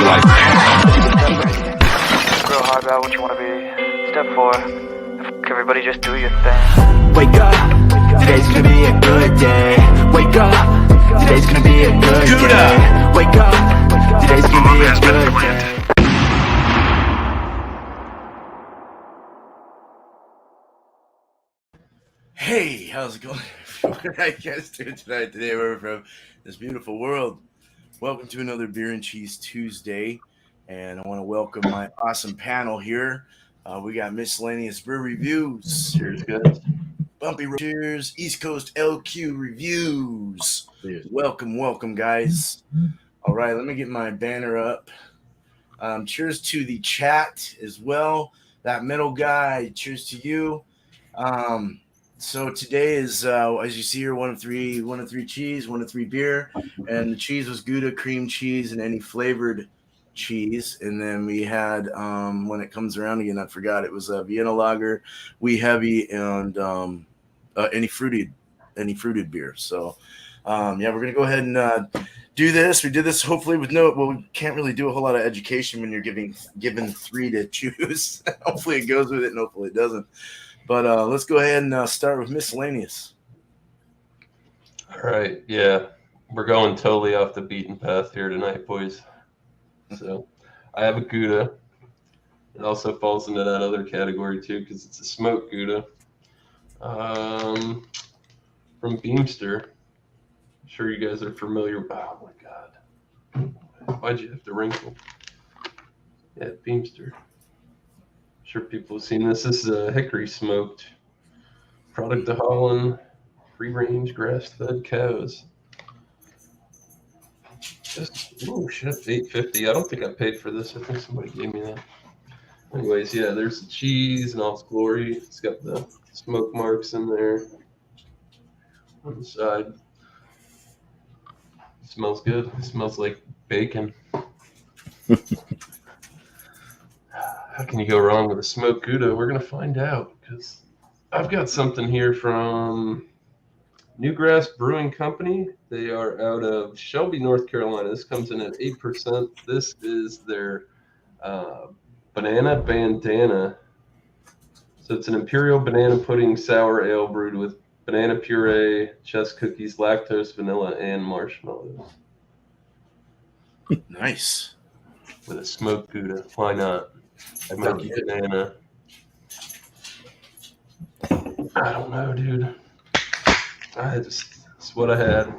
Grow hard about what you want to be. Step 4. Everybody just do your thing. Wake up, today's gonna be a good day. Wake up, today's gonna be a good day. Wake up, today's gonna be a good day. Hey, how's it going? What are you guys doing tonight? Today we're from this beautiful world. Welcome to another Beer and Cheese Tuesday, and I want to welcome my awesome panel here. We got Miscellaneous Brew Reviews. Cheers, guys. Bumpy Cheers, East Coast LQ Reviews. Cheers. Welcome, guys. All right, let me get my banner up. Cheers to the chat as well. That middle guy, cheers to you. So today is, as you see here, one of three cheese, 1 of 3 beer, and the cheese was Gouda, cream cheese, and any flavored cheese. And then we had, when it comes around again, I forgot, it was a Vienna Lager, wee heavy, and any fruited beer. So yeah, we're gonna go ahead and do this. We did this hopefully with we can't really do a whole lot of education when you're given 3 to choose. Hopefully it goes with it, and hopefully it doesn't. But let's go ahead and start with Miscellaneous. All right. Yeah. We're going totally off the beaten path here tonight, boys. So I have a Gouda. It also falls into that other category, too, because it's a smoked Gouda. From Beamster. I'm sure you guys are familiar. Oh, my God. Why'd you have to wrinkle? Yeah, Beamster. Sure people have seen this. This is a hickory smoked product of Holland, free range grass fed cows. Oh shit, $8.50. I don't think I paid for this. I think somebody gave me that. Anyways, yeah, there's the cheese in all its glory. It's got the smoke marks in there on the side. It smells good. It smells like bacon. How can you go wrong with a smoked Gouda? We're going to find out, because I've got something here from Newgrass Brewing Company. They are out of Shelby, North Carolina. This comes in at 8%. This is their Banana Bandana. So it's an Imperial Banana Pudding Sour Ale brewed with banana puree, chess cookies, lactose, vanilla, and marshmallows. Nice. With a smoked Gouda. Why not? I might be banana. I don't know, dude. It's what I had.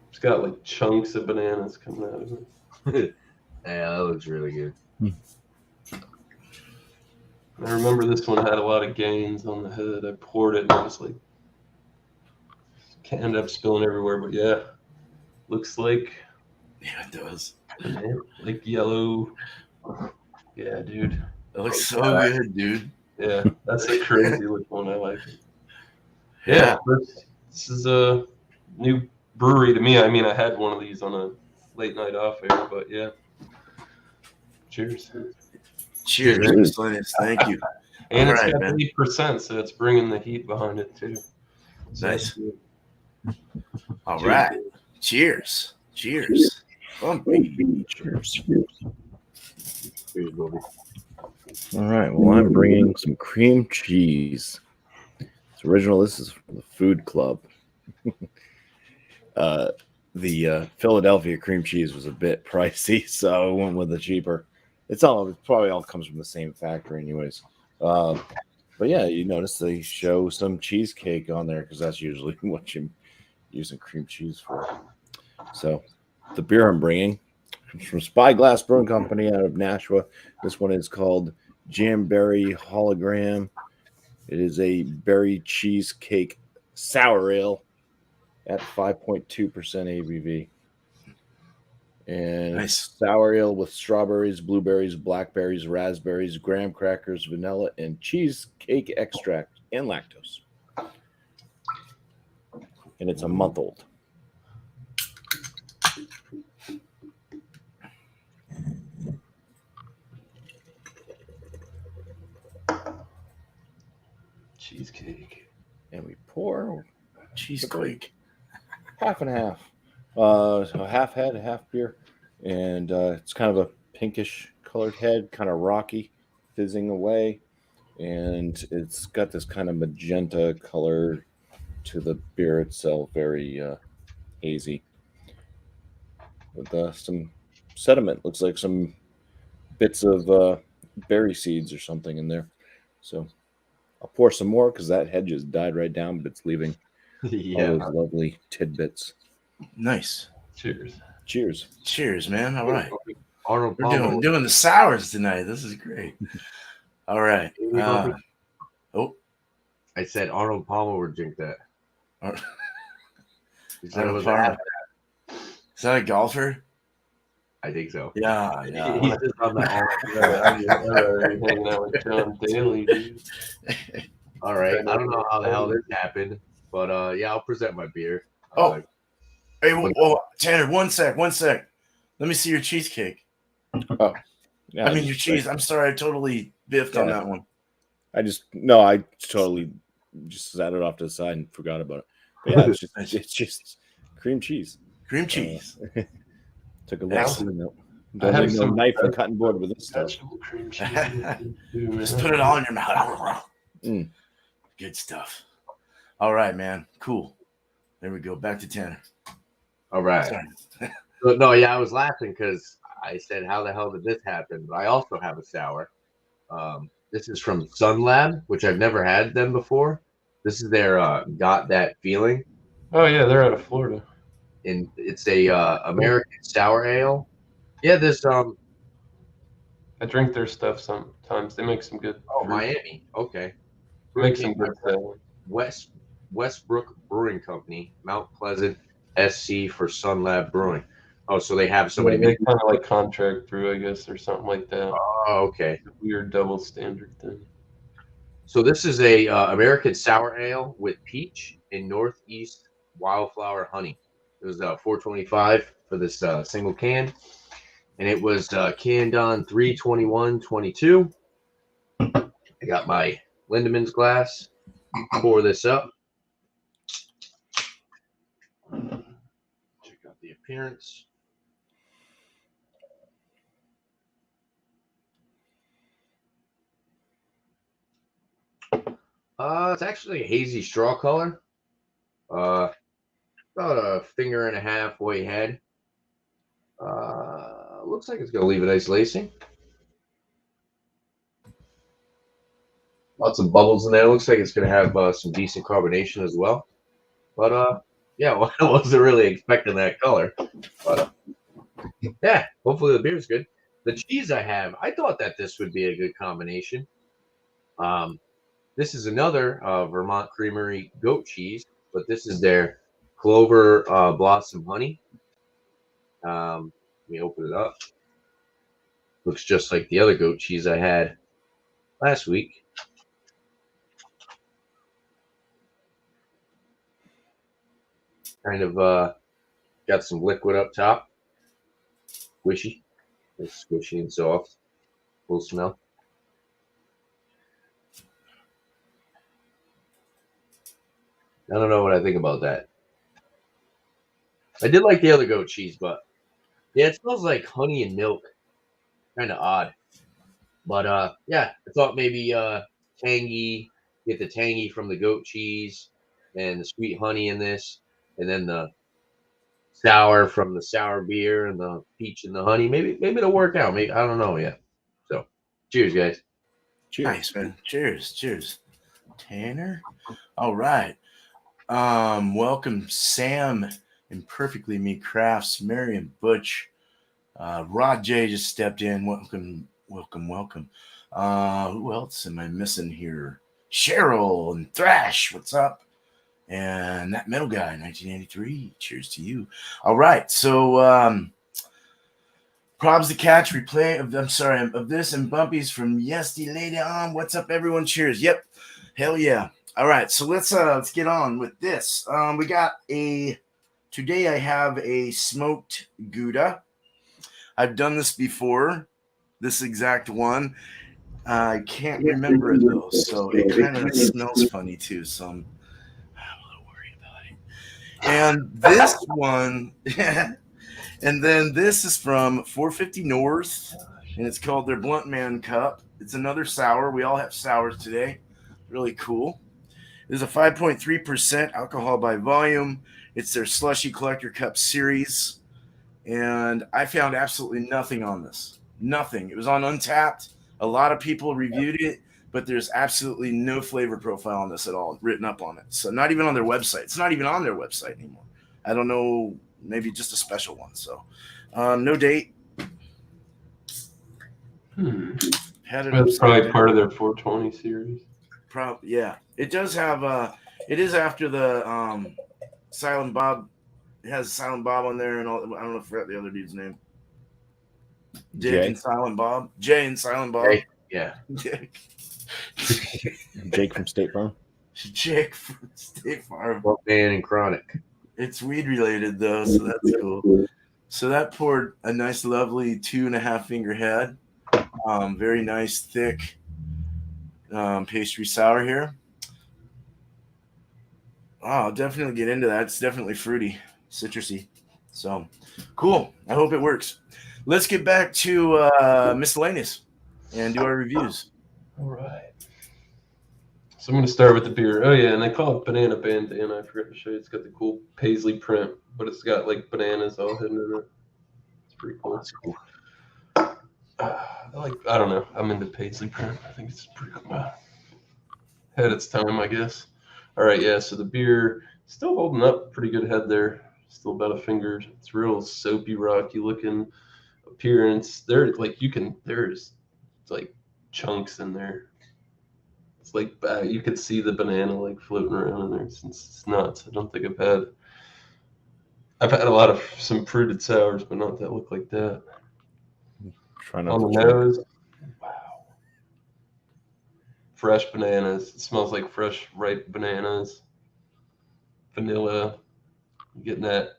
It's got like chunks of bananas coming out of it. Yeah, that looks really good. I remember this one had a lot of gains on the head. I poured it and it was like, ended up spilling everywhere, but yeah. Looks like, Yeah, it does. like yellow. Yeah, dude. It looks so good, dude. Yeah, that's a crazy looking one. I like it. Yeah. This is a new brewery to me. I mean, I had one of these on a late night off air, but yeah. Cheers. Cheers, Miscellaneous. Thank you. And All it's right, got man. 8%, so it's bringing the heat behind it too. So Nice. that's good. All right. Cheers. Cheers. Bumpy. Cheers. Cheers, Bobby. All right. Well, I'm bringing some cream cheese. It's original. This is from the Food Club. The Philadelphia cream cheese was a bit pricey, so I went with the cheaper. It probably all comes from the same factory, anyways. But yeah, you notice they show some cheesecake on there because that's usually what you're using cream cheese for. So the beer I'm bringing comes from Spyglass Brewing Company out of Nashua. This one is called Jamberry Hologram. It is a berry cheesecake sour ale at 5.2% ABV. And Nice. Sour ale with strawberries, blueberries, blackberries, raspberries, graham crackers, vanilla, and cheesecake extract and lactose. And it's a month old. Cheesecake. And we pour Cheesecake. half and half. So half head, half beer, and it's kind of a pinkish colored head, kind of rocky, fizzing away, and it's got this kind of magenta color to the beer itself, very hazy, with some sediment. Looks like some bits of berry seeds or something in there. So I'll pour some more because that head just died right down, but it's leaving all those lovely tidbits. Nice. Cheers. Cheers. Cheers, man. All right. Arnold We're Palmer. doing the sours tonight. This is great. All right. I said Arnold Palmer would drink that. Ar- He said it was Palmer. Is that a golfer? I think so. Yeah. He's just on the I'm hanging out with John Daly, dude. All right. I don't know how the hell this happened, but yeah, I'll present my beer. Oh. Hey, Tanner, one sec. Let me see your cheesecake. Oh, yeah. I mean, your cheese. I'm sorry, I totally biffed on that one. I totally just sat it off to the side and forgot about it. But yeah, it's just cream cheese. Cream cheese. Took a little note. I Don't have need no some knife and cutting board with this stuff. Vegetable cream cheese. Just put it all in your mouth. Mm. Good stuff. All right, man. Cool. There we go. Back to Tanner. All right. Sorry. No, yeah, I was laughing because I said, how the hell did this happen? But I also have a sour. This is from Sun Lab, which I've never had them before. This is their Got That Feeling. Oh yeah, they're out of Florida. And it's a American sour ale. Yeah, this I drink their stuff sometimes. They make some good. Miami. Okay. Make some good stuff. Westbrook Brewing Company, Mount Pleasant, SC for Sun Lab Brewing. Oh, so they have somebody They kind of like contract brew, I guess, or something like that. Oh, okay. Weird double standard thing. So this is a American sour ale with peach and Northeast wildflower honey. It was $4.25 for this single can, and it was canned on 3/21/22. I got my Lindemann's glass. Pour this up. Check out the appearance. It's actually a hazy straw color. About a finger and a half way head. Looks like it's gonna leave a nice lacing. Lots of bubbles in there. Looks like it's gonna have some decent carbonation as well. But yeah, well, I wasn't really expecting that color. But yeah, hopefully the beer's good. The cheese I have, I thought that this would be a good combination. This is another Vermont Creamery goat cheese, but this is their Clover Blossom Honey. Let me open it up. Looks just like the other goat cheese I had last week. Kind of got some liquid up top. Squishy. It's squishy and soft. Cool smell. I don't know what I think about that. I did like the other goat cheese, but yeah, it smells like honey and milk. Kind of odd. But yeah, I thought maybe tangy, get the tangy from the goat cheese and the sweet honey in this, and then the sour from the sour beer and the peach and the honey. Maybe it'll work out. Maybe, I don't know yet. So cheers, guys. Cheers. Nice, man. Cheers. Tanner. All right. Welcome Sam and Perfectly Me Crafts, Marion Butch, Rod J just stepped in. Welcome. Who else am I missing here? Cheryl and Thrash, what's up? And that metal guy, 1983. Cheers to you. All right, so probs to catch replay of this and Bumpy's from yesterday later on. What's up, everyone? Cheers. Yep, hell yeah. All right, so let's get on with this. Today I have a smoked Gouda. I've done this before, this exact one. I can't remember it though, so it kind of smells funny too. So I'm a little worried about it. And this one, and then this is from 450 North, and it's called their Blunt Man Cup. It's another sour. We all have sours today. Really cool. There's a 5.3% alcohol by volume. It's their Slushy Collector Cup series. And I found absolutely nothing on this. Nothing. It was on Untapped. A lot of people reviewed it, but there's absolutely no flavor profile on this at all written up on it. So not even on their website. It's not even on their website anymore. I don't know, maybe just a special one. So no date. Had it That's upside probably down. part of their 420 series. Yeah. It does have it is after the Silent Bob. It has Silent Bob on there, and all. I don't know if I forgot the other dude's name. Dick Jay? and Silent Bob. Jay and Silent Bob. Hey, yeah. Dick. Jake from State Farm. Jake from State Farm. Bumpy and Chronic. It's weed related though, so that's cool. So that poured a nice, lovely 2.5 finger head. Very nice, thick pastry sour here. Oh, I'll definitely get into that. It's definitely fruity, citrusy. So cool. I hope it works. Let's get back to Miscellaneous and do our reviews. All right. So I'm going to start with the beer. Oh, yeah, and they call it Banana Bandana. I forgot to show you. It's got the cool paisley print, but it's got, like, bananas all hidden in it. It's pretty cool. That's cool. I don't know. I'm into paisley print. I think it's pretty cool. Had its time, I guess. All right, yeah, so the beer still holding up. Pretty good head there. Still about a finger. It's real soapy, rocky looking appearance. There's like chunks in there. It's like you could see the banana like floating around in there. It's nuts. I don't think I've had some fruited sours, but not that look like that. Try not On to the choke. nose, wow. Fresh bananas. It smells like fresh, ripe bananas. Vanilla. You're getting that.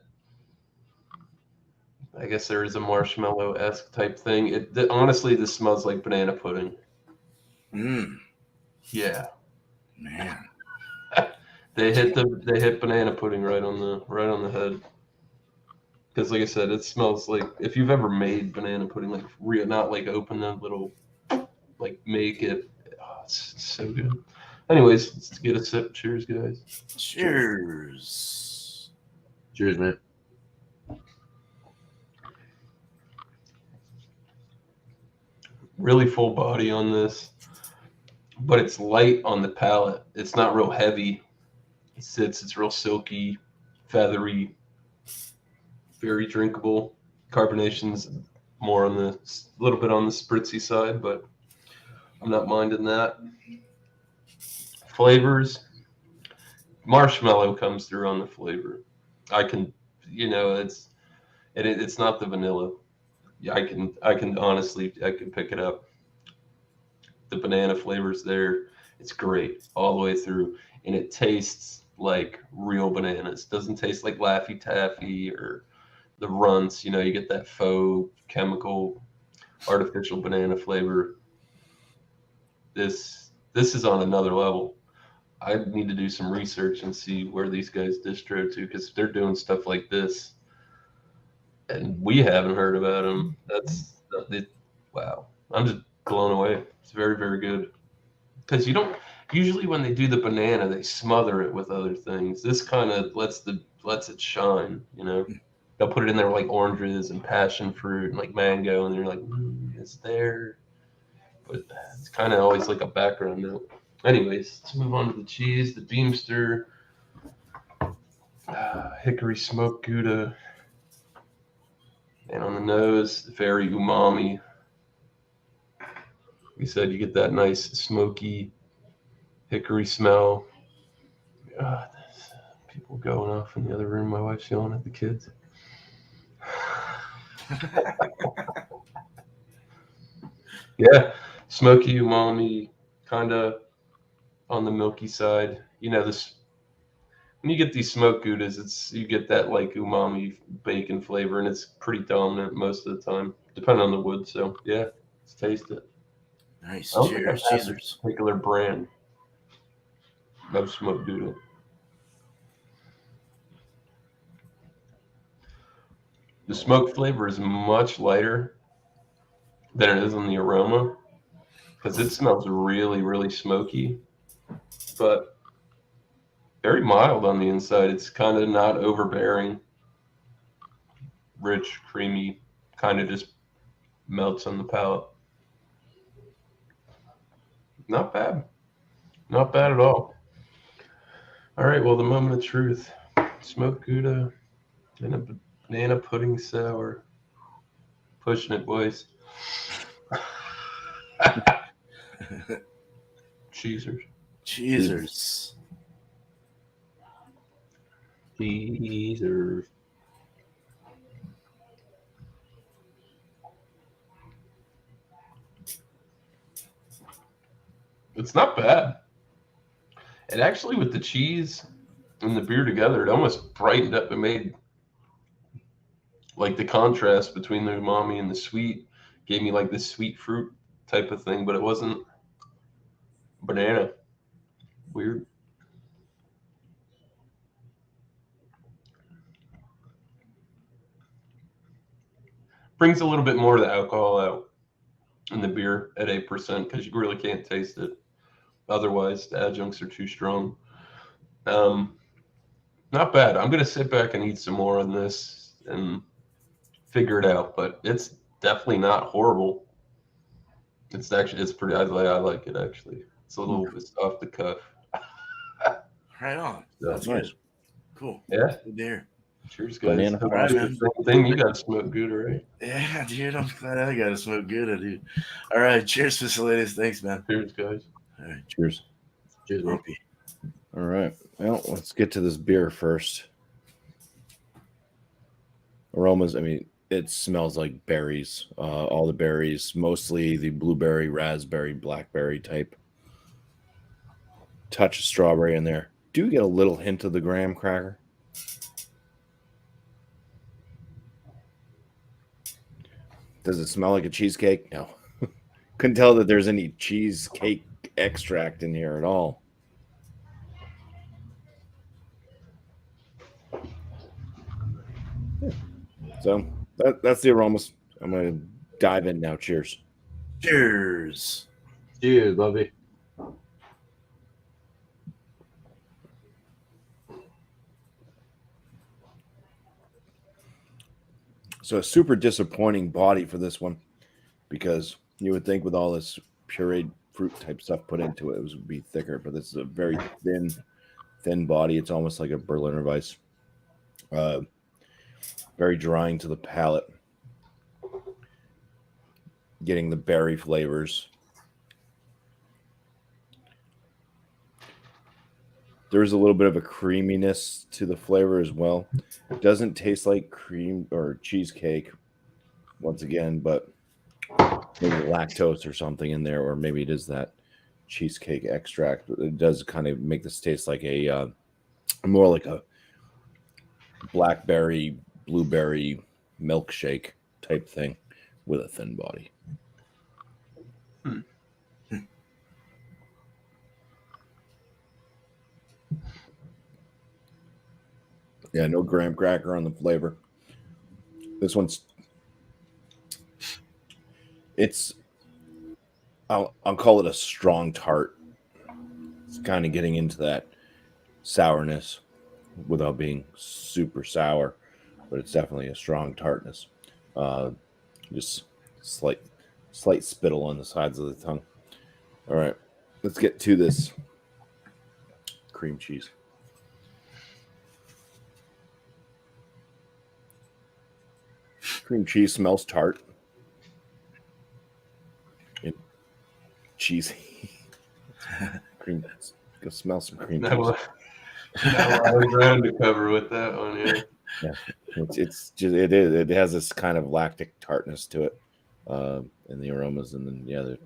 I guess there is a marshmallow-esque type thing. Honestly, this smells like banana pudding. Yeah. Man. They hit banana pudding right on the head. Because like I said, it smells like if you've ever made banana pudding, like real, not like open the little, like make it. Oh, it's so good. Anyways, let's get a sip. Cheers, guys. Cheers. Cheers, man. Really full body on this, but it's light on the palate. It's not real heavy. It's real silky, feathery, very drinkable. Carbonation's more on the little bit on the spritzy side, but I'm not minding that. Flavors, marshmallow comes through on the flavor. I can, it's not the vanilla. Yeah, I can honestly pick it up. The banana flavor's there. It's great all the way through, and it tastes like real bananas. Doesn't taste like Laffy Taffy or the runts. You get that faux chemical, artificial banana flavor. This is on another level. I need to do some research and see where these guys distro to, because if they're doing stuff like this and we haven't heard about them, wow. I'm just blown away. It's very, very good. Because you don't usually, when they do the banana, they smother it with other things. This kind of lets it shine. They'll put it in there like oranges and passion fruit and like mango, and they're like, it's there, but it's kind of always like a background note. Anyways, let's move on to the cheese. The Beamster hickory smoked Gouda, and on the nose, very umami. We said you get that nice smoky hickory smell. People going off in the other room. My wife's yelling at the kids. Yeah, smoky umami, kind of on the milky side. This when you get these smoked Goudas, you get that like umami bacon flavor, and it's pretty dominant most of the time, depending on the wood. So yeah, let's taste it. Nice. I don't think Cheers. I've had Cheers. this particular brand of smoked Gouda. The smoke flavor is much lighter than it is in the aroma because it smells really, really smoky, but very mild on the inside. It's kind of not overbearing, rich, creamy, kind of just melts on the palate. Not bad. Not bad at all. All right, well, the moment of truth. Smoked Gouda and a banana pudding sour. Pushing it, boys. Cheesers. Cheesers. Cheesers. It's not bad. And actually, with the cheese and the beer together, it almost brightened up. It made like the contrast between the umami and the sweet, gave me like this sweet fruit type of thing, but it wasn't banana. Weird. Brings a little bit more of the alcohol out in the beer at 8% because you really can't taste it. Otherwise, the adjuncts are too strong. Not bad. I'm going to sit back and eat some more on this and figure it out, but it's definitely not horrible. It's pretty, I like it actually. It's a little bit off the cuff. Right on. That's Good. nice. Cool. Yeah. Good there. Cheers, guys. Banana. All right, right, man. thing you got smoked Gouda, right? Yeah, dude. I'm glad I got to smoke good, dude. All right. Cheers, Miscellaneous. Thanks, man. Cheers, guys. All right. Cheers. Cheers, bro. Bumpy. All right. Well, let's get to this beer first. Aromas, I mean, it smells like berries. All the berries, mostly the blueberry, raspberry, blackberry type. Touch of strawberry in there. Do you get a little hint of the graham cracker? Does it smell like a cheesecake? No. Couldn't tell that there's any cheesecake extract in here at all. So that's the aromas. I'm going to dive in now. Cheers. Cheers. Cheers, Bumpy. So a super disappointing body for this one because you would think with all this pureed fruit type stuff put into it, it would be thicker, but this is a very thin body. It's almost like a Berliner Weiss. Very drying to the palate. Getting the berry flavors. There's a little bit of a creaminess to the flavor as well. It doesn't taste like cream or cheesecake, once again, but maybe lactose or something in there, or maybe it is that cheesecake extract. It does kind of make this taste like a more like a blackberry, blueberry milkshake type thing with a thin body. Yeah, no graham cracker on the flavor. This one's I'll call it a strong tart. It's kind of getting into that sourness without being super sour, but it's definitely a strong tartness. Just slight spittle on the sides of the tongue. All right, let's get to this cream cheese. Cream cheese smells tart. Cheesy. Cream. Go smell some cream cheese. Not a lot of ground to cover with that one, yeah. Yeah, it has this kind of lactic tartness to it, in the aromas, and then the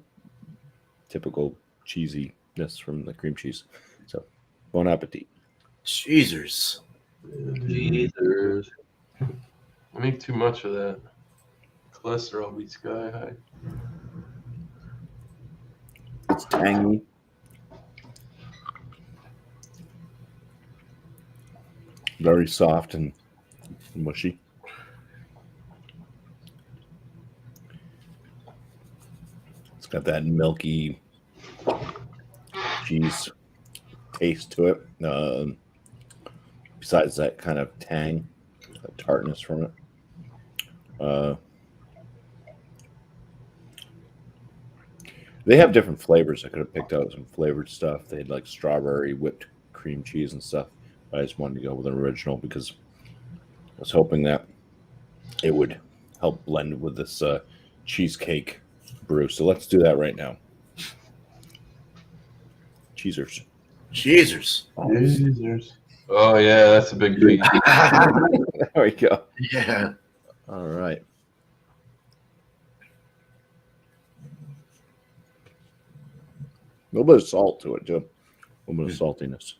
typical cheesiness from the cream cheese. So, bon appetit. Cheesers. Cheers. I make too much of that. Cholesterol be sky high. It's tangy. Very soft and mushy. Got that milky cheese taste to it. Besides that kind of tang, that tartness from it. They have different flavors. I could have picked out some flavored stuff. They had like strawberry whipped cream cheese and stuff. But I just wanted to go with an original because I was hoping that it would help blend with this cheesecake brew. So let's do that right now. Cheesers. Cheesers. Oh yeah, that's a big treat. There we go. Yeah. All right. A little bit of salt to it, too. A little bit of saltiness.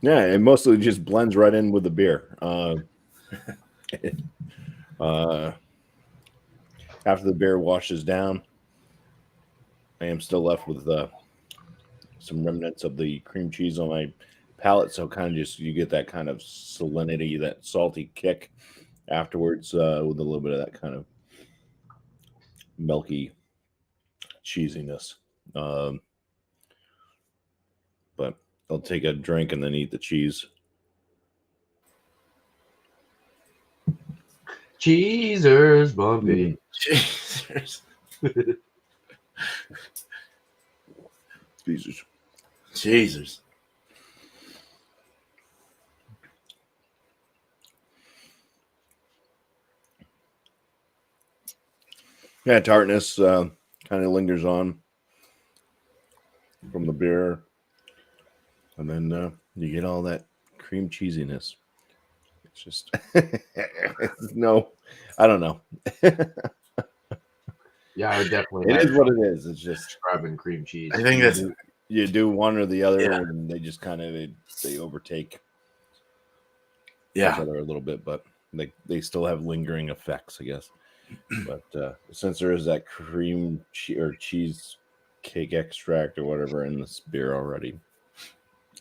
Yeah, it mostly just blends right in with the beer. After the beer washes down, I am still left with some remnants of the cream cheese on my palate. So kind of just you get that kind of salinity, that salty kick afterwards with a little bit of that kind of milky cheesiness. But I'll take a drink and then eat the cheese. Cheesers, Bumpy. Cheesers. Jesus. Cheesers. Yeah, tartness kind of lingers on from the beer. And then you get all that cream cheesiness. It's just, no, I don't know. Yeah, I would definitely. It is what it is. It's just describing cream cheese. I think that's you do one or the other, Yeah. and they just kind of they overtake each yeah. other a little bit, but they still have lingering effects, I guess. But since there is that cream or cheese cake extract or whatever in this beer already,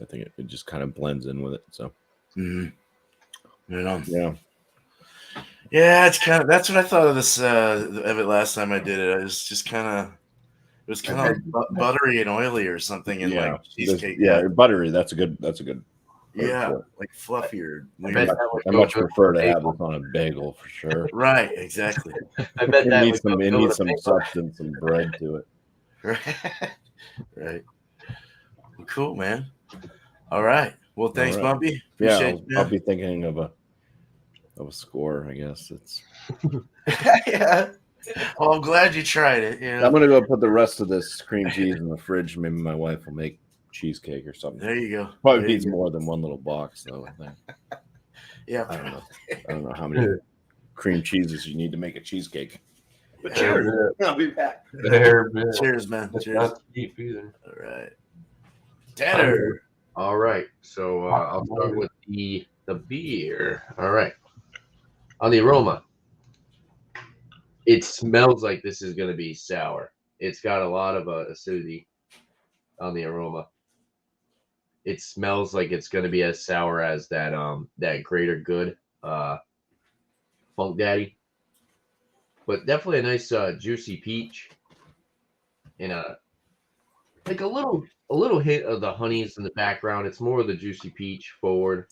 I think it just kind of blends in with it. So Right on. yeah. Yeah, it's kind of that's what I thought of this of it last time I did it. It was just kind of it was kind of like buttery and oily or something, and like cheesecake. Buttery. That's a good. Yeah, like fluffier. I Weird. bet that would I go much good prefer with to have bagel. this on a bagel for sure. Right, exactly. I bet that would go It good needs with some bagel. substance, some bread to it. Right. Well, cool, man. All right. Well, thanks, All right. Bumpy. Yeah, Appreciate you. I'll be thinking of a score. I guess it's. Yeah. Well, I'm glad you tried it. You know? I'm gonna go put the rest of this cream cheese in the fridge. Maybe my wife will make cheesecake or something. There you go. Probably There you needs go. more than one little box, though. I think. Yeah. I don't know. I don't know how many cream cheeses you need to make a cheesecake. But cheers. I'll be back. There, man. Cheers, man. That's Cheers. not cheap either. All right. Tanner. All right, so I'll start with the beer. All right, on the aroma, it smells like this is going to be sour. It's got a lot of acidity on the aroma. It smells like it's going to be as sour as that Greater Good Funk Daddy, but definitely a nice juicy peach and a little hint of the honeys in the background. It's more of the juicy peach forward.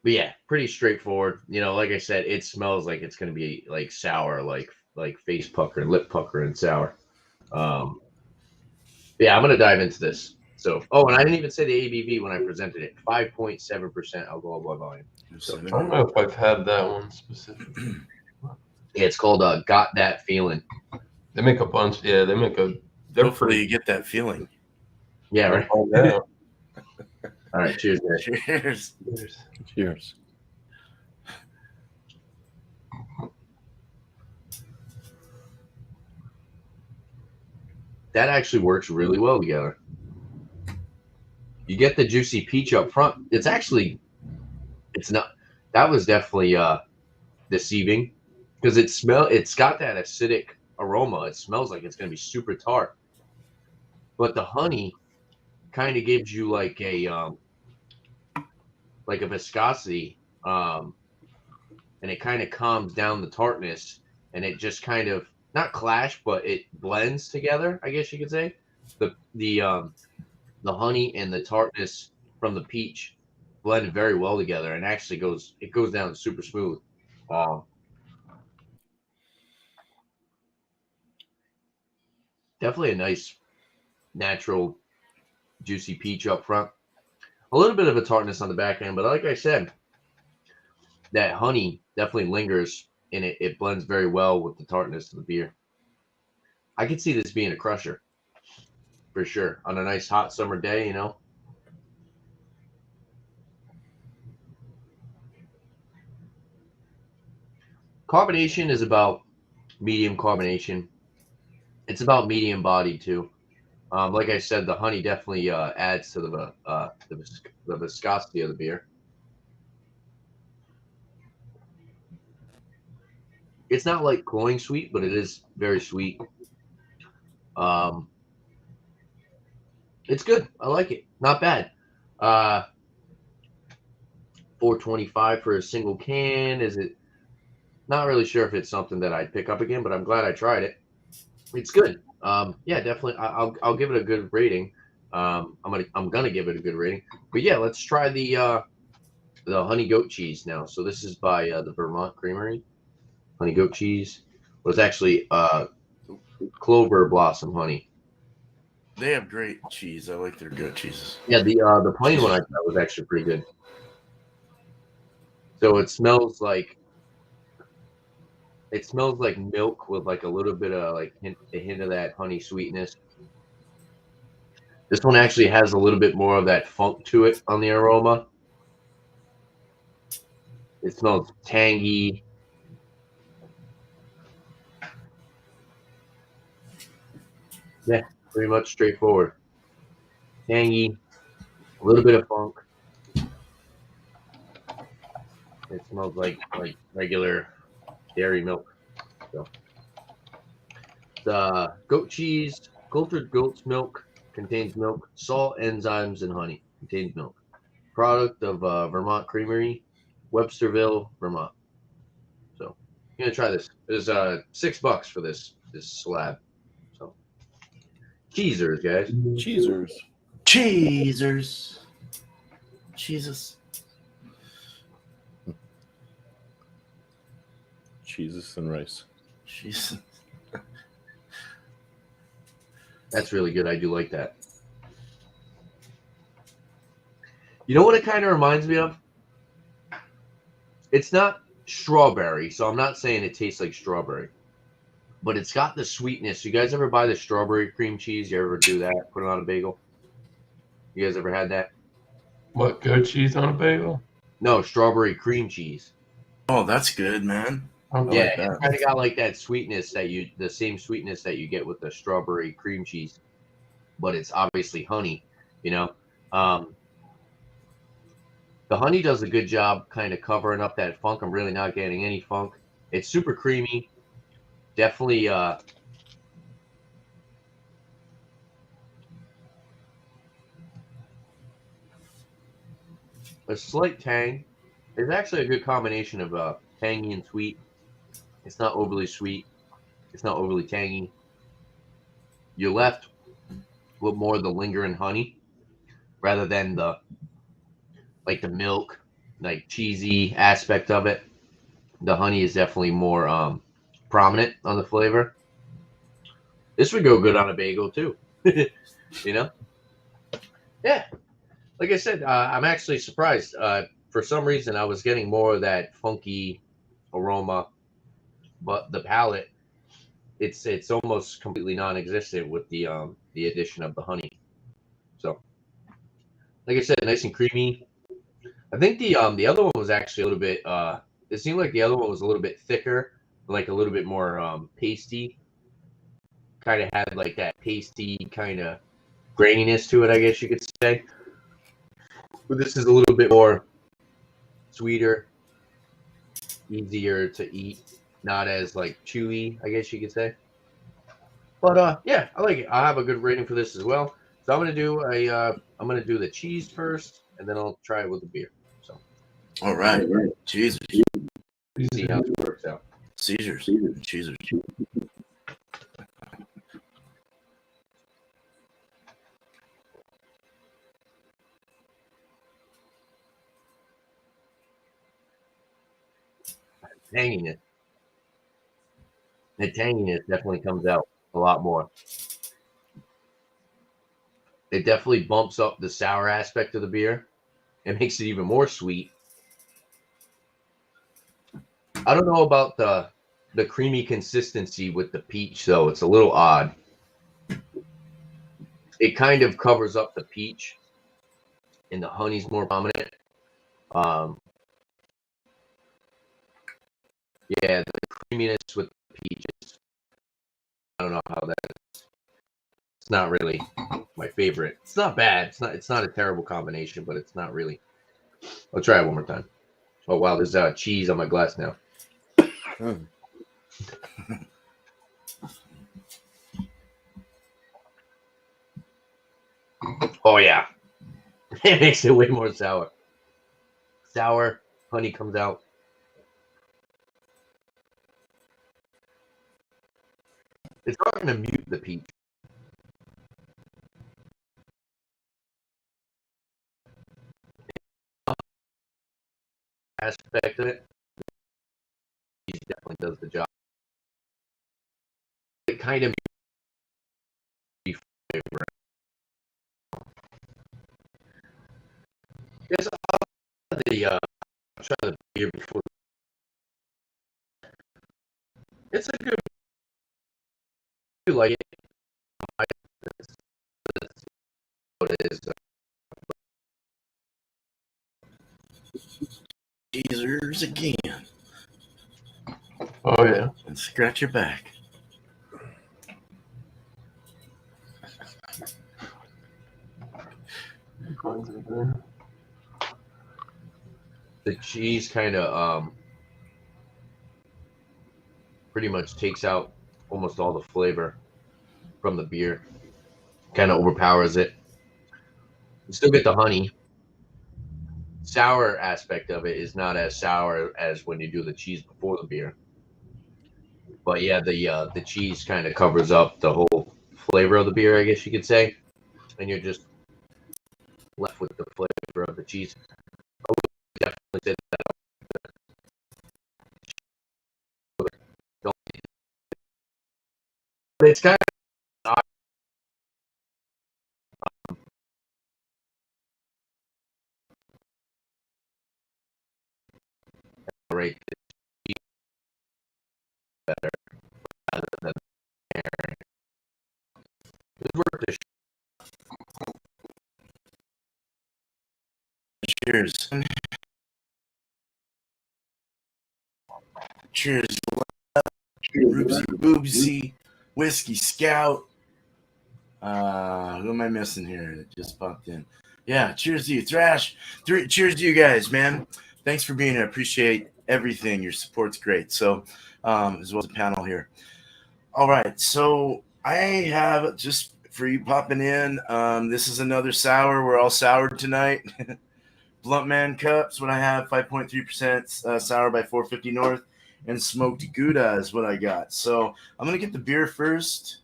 But yeah, pretty straightforward. You know, like I said, it smells like it's going to be like sour, like face pucker, lip pucker, and sour. Yeah, I'm going to dive into this. So, and I didn't even say the ABV when I presented it. 5.7% alcohol by volume. I don't know if I've had that one specifically. Yeah, it's called Got That Feeling. They make a bunch. Yeah, they make a. They're Hopefully pretty. you get that feeling. Yeah, right. Oh, yeah. All right, cheers, guys. Cheers. Cheers. That actually works really well together. You get the juicy peach up front. It's not. That was definitely deceiving because it's got that acidic aroma. It smells like it's going to be super tart, but the honey kind of gives you like a viscosity, and it kind of calms down the tartness, and it just kind of not clash, but it blends together, I guess you could say. The honey and the tartness from the peach blend very well together, and actually goes down super smooth. Definitely a nice natural juicy peach up front. A little bit of a tartness on the back end, but like I said, that honey definitely lingers, and it blends very well with the tartness of the beer. I could see this being a crusher for sure on a nice hot summer day, you know. Carbonation is about medium carbonation. It's about medium body too. Like I said, the honey definitely adds to the viscosity of the beer. It's not like cloying sweet, but it is very sweet. It's good. I like it. Not bad. $4.25 for a single can. Is it? Not really sure if it's something that I'd pick up again, but I'm glad I tried it. It's good. Yeah, definitely. I'll give it a good rating. I'm gonna give it a good rating. But yeah, let's try the honey goat cheese now. So this is by the Vermont Creamery. Honey goat cheese was actually clover blossom honey. They have great cheese. I like their goat cheeses. Yeah, the plain one I thought was actually pretty good. So it smells like milk with like a little bit of like a hint of that honey sweetness. This one actually has a little bit more of that funk to it on the aroma. It smells tangy. Yeah, pretty much straightforward. Tangy, a little bit of funk. It smells like regular dairy milk. So the goat cheese, cultured goat's milk, contains milk, salt, enzymes, and honey. Contains milk. Product of Vermont Creamery, Websterville, Vermont. So I'm gonna try this. There's $6 for this slab. So cheesers, guys. Cheesers. Cheesers. Jesus. Jesus and rice. Jesus. That's really good. I do like that. You know what it kind of reminds me of? It's not strawberry, so I'm not saying it tastes like strawberry, but it's got the sweetness. You guys ever buy the strawberry cream cheese? You ever do that? Put it on a bagel? You guys ever had that? What, goat cheese on a bagel? No, strawberry cream cheese. Oh, that's good, man. Yeah, like that. it's kind of got like that sweetness the same sweetness that you get with the strawberry cream cheese, but it's obviously honey, you know. The honey does a good job kind of covering up that funk. I'm really not getting any funk. It's super creamy. Definitely a slight tang. It's actually a good combination of tangy and sweet. It's not overly sweet. It's not overly tangy. You're left with more of the lingering honey rather than the milk, like cheesy aspect of it. The honey is definitely more prominent on the flavor. This would go good on a bagel too. You know? Yeah. Like I said, I'm actually surprised. For some reason, I was getting more of that funky aroma, but the palate, it's almost completely non-existent with the addition of the honey. So, like I said, nice and creamy. I think the other one was actually a little bit. It seemed like the other one was a little bit thicker, like a little bit more pasty. Kind of had like that pasty kind of graininess to it, I guess you could say. But this is a little bit more sweeter, easier to eat. not as like chewy, I guess you could say. But yeah, I like it. I have a good rating for this as well. So I'm gonna do the cheese first, and then I'll try it with the beer. So All right. Jesus. see how it works out. Caesars. Cheesers. Tanginess. The tanginess definitely comes out a lot more. It definitely bumps up the sour aspect of the beer. It makes it even more sweet. I don't know about the creamy consistency with the peach, though. It's a little odd. It kind of covers up the peach, and the honey's more prominent. Yeah, the creaminess with the peaches. I don't know how that is. It's not really my favorite. It's not bad. It's not a terrible combination, but it's not really. I'll try it one more time. Oh wow, there's cheese on my glass now. Oh yeah. It makes it way more sour. Sour, honey comes out. It's starting to mute the peach. Aspect of it. He definitely does the job. It kind of flavor. Yes, I'll try the beer before. It's a good. I like it. What it is. Caesars again. Oh yeah. And scratch your back. The cheese kind of pretty much takes out almost all the flavor from the beer. Kind of overpowers it. You still get the honey. Sour aspect of it is not as sour as when you do the cheese before the beer. But yeah, the cheese kind of covers up the whole flavor of the beer, I guess you could say, and you're just left with the flavor of the cheese. I would definitely say that. But it's kind of rate better rather than it's worth the Cheers. Cheers. Roopsy Boobsy. Whisky Scout. Who am I missing here? It just popped in. Yeah, cheers to you, Thrash. Cheers to you guys, man. Thanks for being here. I appreciate everything. Your support's great. So, as well as the panel here. All right, so I have just for you popping in. This is another sour. We're all soured tonight. Blunt Man Cups. What I have, 5.3% sour by 450 North, and smoked Gouda is what I got. So I'm gonna get the beer first.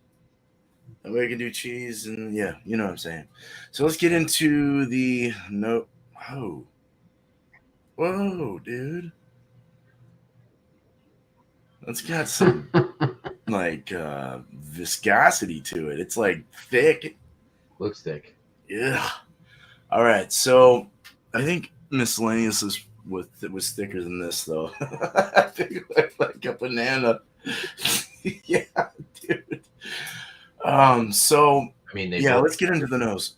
That way I can do cheese and yeah, you know what I'm saying. So let's get into the no. Oh, whoa, dude. That's got some like viscosity to it. It's like thick. looks thick. Yeah. All right. So I think Miscellaneous was thicker than this though. I think it looked like a banana. Yeah, dude. So I mean, they yeah, both let's get into the nose.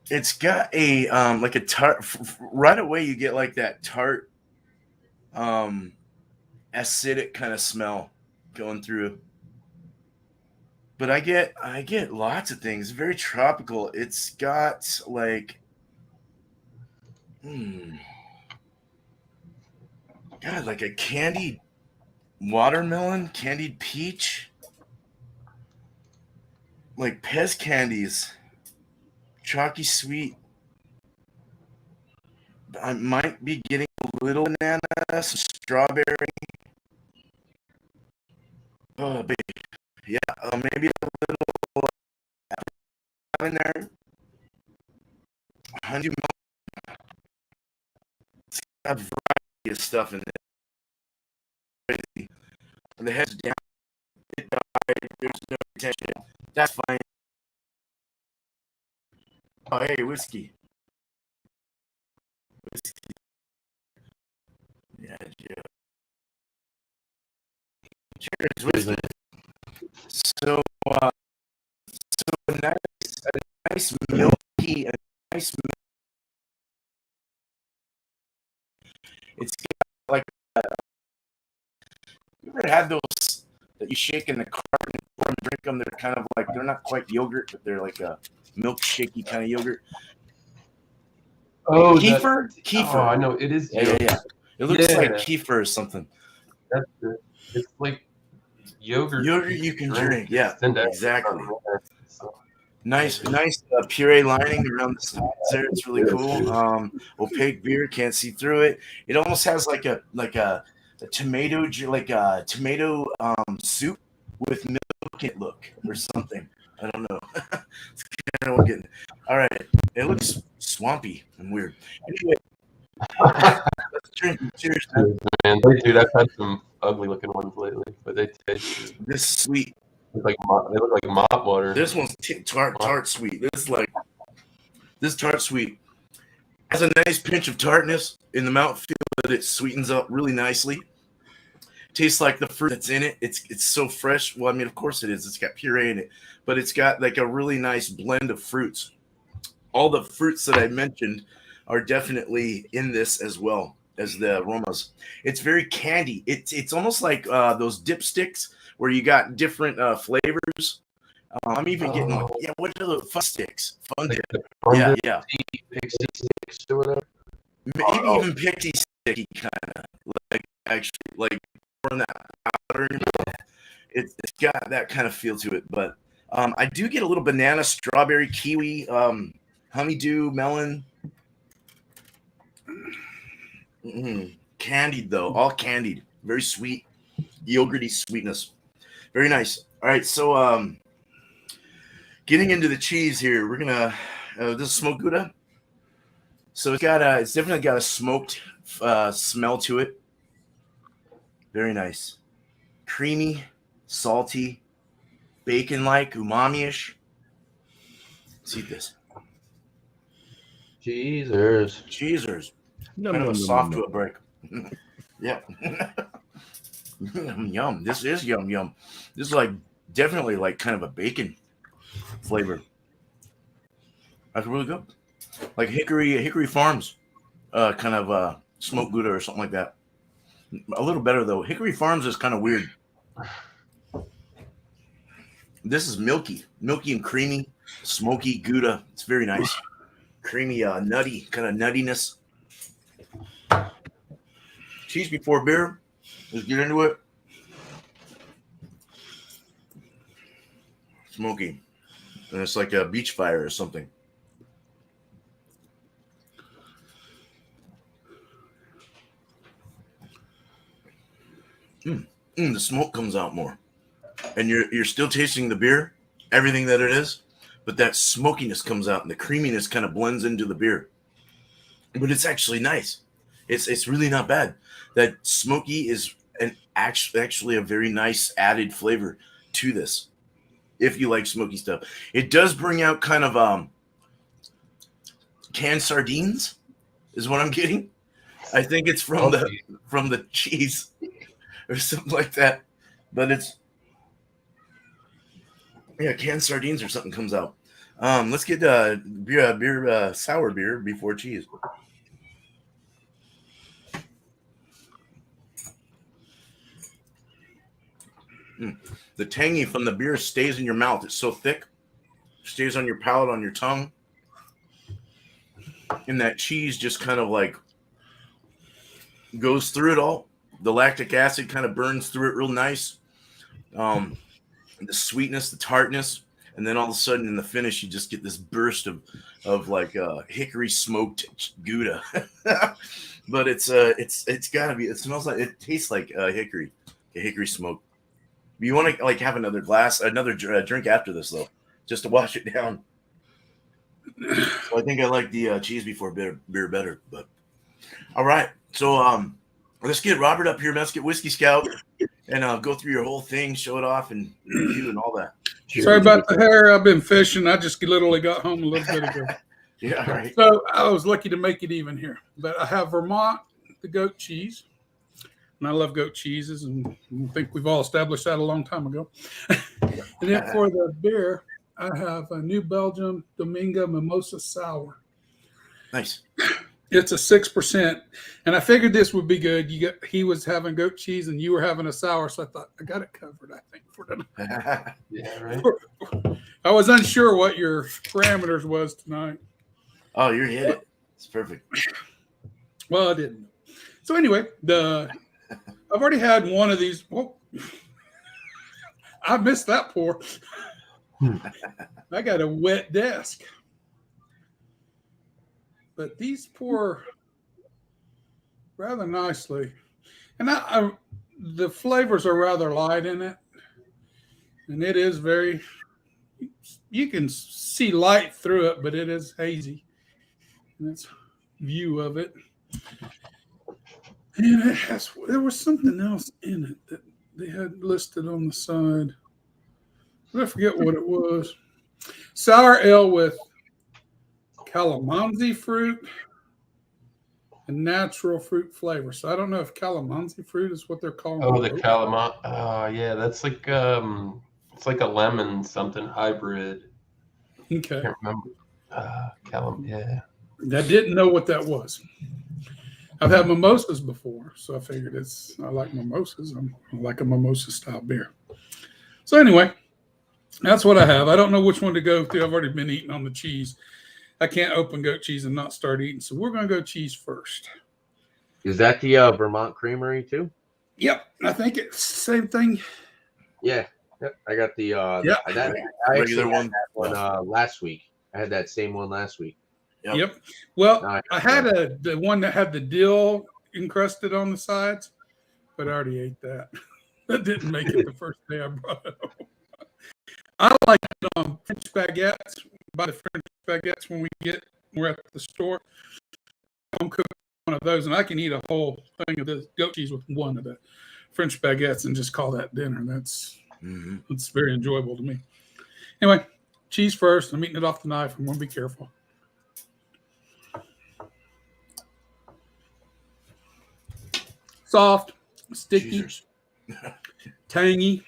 It's got a like a tart. Right away, you get like that tart, acidic kind of smell going through. But I get lots of things. Very tropical. It's got like, God, like a candied watermelon, candied peach, like Pez candies, chalky sweet. I might be getting a little banana, some strawberry. Oh, baby. Yeah, maybe a little in there. Honey milk. It's got a variety of stuff in there. And the head's down. It died. There's no attention. That's fine. Oh, hey, whiskey. Whiskey. Yeah, yeah. Cheers, whiskey. So, a nice milky, a nice. It's got like. You ever had those that you shake in the carton and pour and drink them? They're kind of like they're not quite yogurt, but they're like a milkshakey kind of yogurt. Oh, kefir. Oh, I know it is. Yeah. It looks like kefir or something. That's good. It's like yogurt. Yogurt you can drink. Yeah, exactly. Nice puree lining around the sides there. It's really cool. Opaque beer, can't see through it. It almost has like a tomato soup with milk it look or something. I don't know. It's kind of what I'm getting. All right, it looks swampy and weird. Anyway, let's drink. Cheers, man. Dude, I've had some ugly looking ones lately, but they taste good. This is sweet. They look like mop water. This one's tart sweet. This tart sweet has a nice pinch of tartness in the mouthfeel, but it sweetens up really nicely. Tastes like the fruit that's in it. It's so fresh. Well, I mean, of course it is. It's got puree in it, but it's got like a really nice blend of fruits. All the fruits that I mentioned are definitely in this as well as the aromas. It's very candy. It's almost like those dipsticks where you got different flavors. I'm even getting what are the fun sticks? Fun dip. Yeah. Pixie sticks or whatever. Maybe even pixie sticky kind of like actually like pouring that powder in your mouth. It's got that kind of feel to it, but I do get a little banana, strawberry, kiwi, honeydew, melon. Candied though, all candied, very sweet, yogurty sweetness, very nice. All right, so getting into the cheese here, we're gonna this is smoked Gouda, so it's definitely got a smoked smell to it. Very nice, creamy, salty, bacon-like, umami-ish. Let's eat this. Cheesers. Kind of a soft to a break. Yeah. Yum. This is yum. This is like definitely like kind of a bacon flavor. That's really good. Like Hickory Farms, kind of smoked Gouda or something like that. A little better though. Hickory Farms is kind of weird. This is milky and creamy, smoky Gouda. It's very nice. Creamy, nutty, kind of nuttiness. Cheese before beer. Let's get into it. Smoky. And it's like a beach fire or something. The smoke comes out more. And you're still tasting the beer, everything that it is, but that smokiness comes out and the creaminess kind of blends into the beer. But it's actually nice. It's really not bad. That smoky is actually a very nice added flavor to this. If you like smoky stuff, it does bring out kind of canned sardines, is what I'm getting. I think it's from the cheese or something like that. But it's canned sardines or something comes out. Let's get beer sour beer before cheese. The tangy from the beer stays in your mouth. It's so thick, stays on your palate, on your tongue, and that cheese just kind of like goes through it all. The lactic acid kind of burns through it real nice. The sweetness, the tartness, and then all of a sudden in the finish, you just get this burst of like hickory smoked Gouda. But it's gotta be. It smells like, it tastes like hickory smoke. You want to like have another drink after this though, just to wash it down. So I think I like the cheese before beer better. But all right, so let's get Robert up here. Let's get Whisky Scout and go through your whole thing, show it off, and review and all that. Sorry about the hair. I've been fishing. I just literally got home a little bit ago. Yeah, all right. So I was lucky to make it even here. But I have Vermont, the goat cheese. And I love goat cheeses, and I think we've all established that a long time ago. And then for the beer, I have a New Belgium Dominga Mimosa Sour. Nice. It's a 6%, and I figured this would be good. He was having goat cheese, and you were having a sour, so I thought I got it covered. I think for tonight. Yeah, right. I was unsure what your parameters was tonight. Oh, you hit it. It's perfect. Well, I didn't. So anyway, I've already had one of these. Whoa. I missed that pour. I got a wet desk. But these pour rather nicely. And the flavors are rather light in it. And it is very, you can see light through it, but it is hazy. And that's view of it. And there was something else in it that they had listed on the side. I forget what it was. Sour ale with calamansi fruit and natural fruit flavor. So I don't know if calamansi fruit is what they're calling. Oh, the calamansi. Oh, yeah, that's like it's like a lemon something hybrid. Okay. I can't remember. Yeah. I didn't know what that was. I've had mimosas before, so I figured I like mimosas. I like a mimosa style beer. So anyway, that's what I have. I don't know which one to go to. I've already been eating on the cheese. I can't open goat cheese and not start eating, so we're going to go cheese first. Is that the Vermont Creamery too? Yep, I think it's the same thing. Yeah, yep. I got the I Regular actually had one. that one last week. I had that same one last week. Yep. Well, I had the one that had the dill encrusted on the sides, but I already ate that. That didn't make it the first day I brought it home. I like it on French baguettes. Buy the French baguettes when we're at the store. I'm cooking one of those, and I can eat a whole thing of this goat cheese with one of the French baguettes and just call that dinner. That's very enjoyable to me. Anyway, cheese first. I'm eating it off the knife. I'm going to be careful. Soft, sticky, tangy,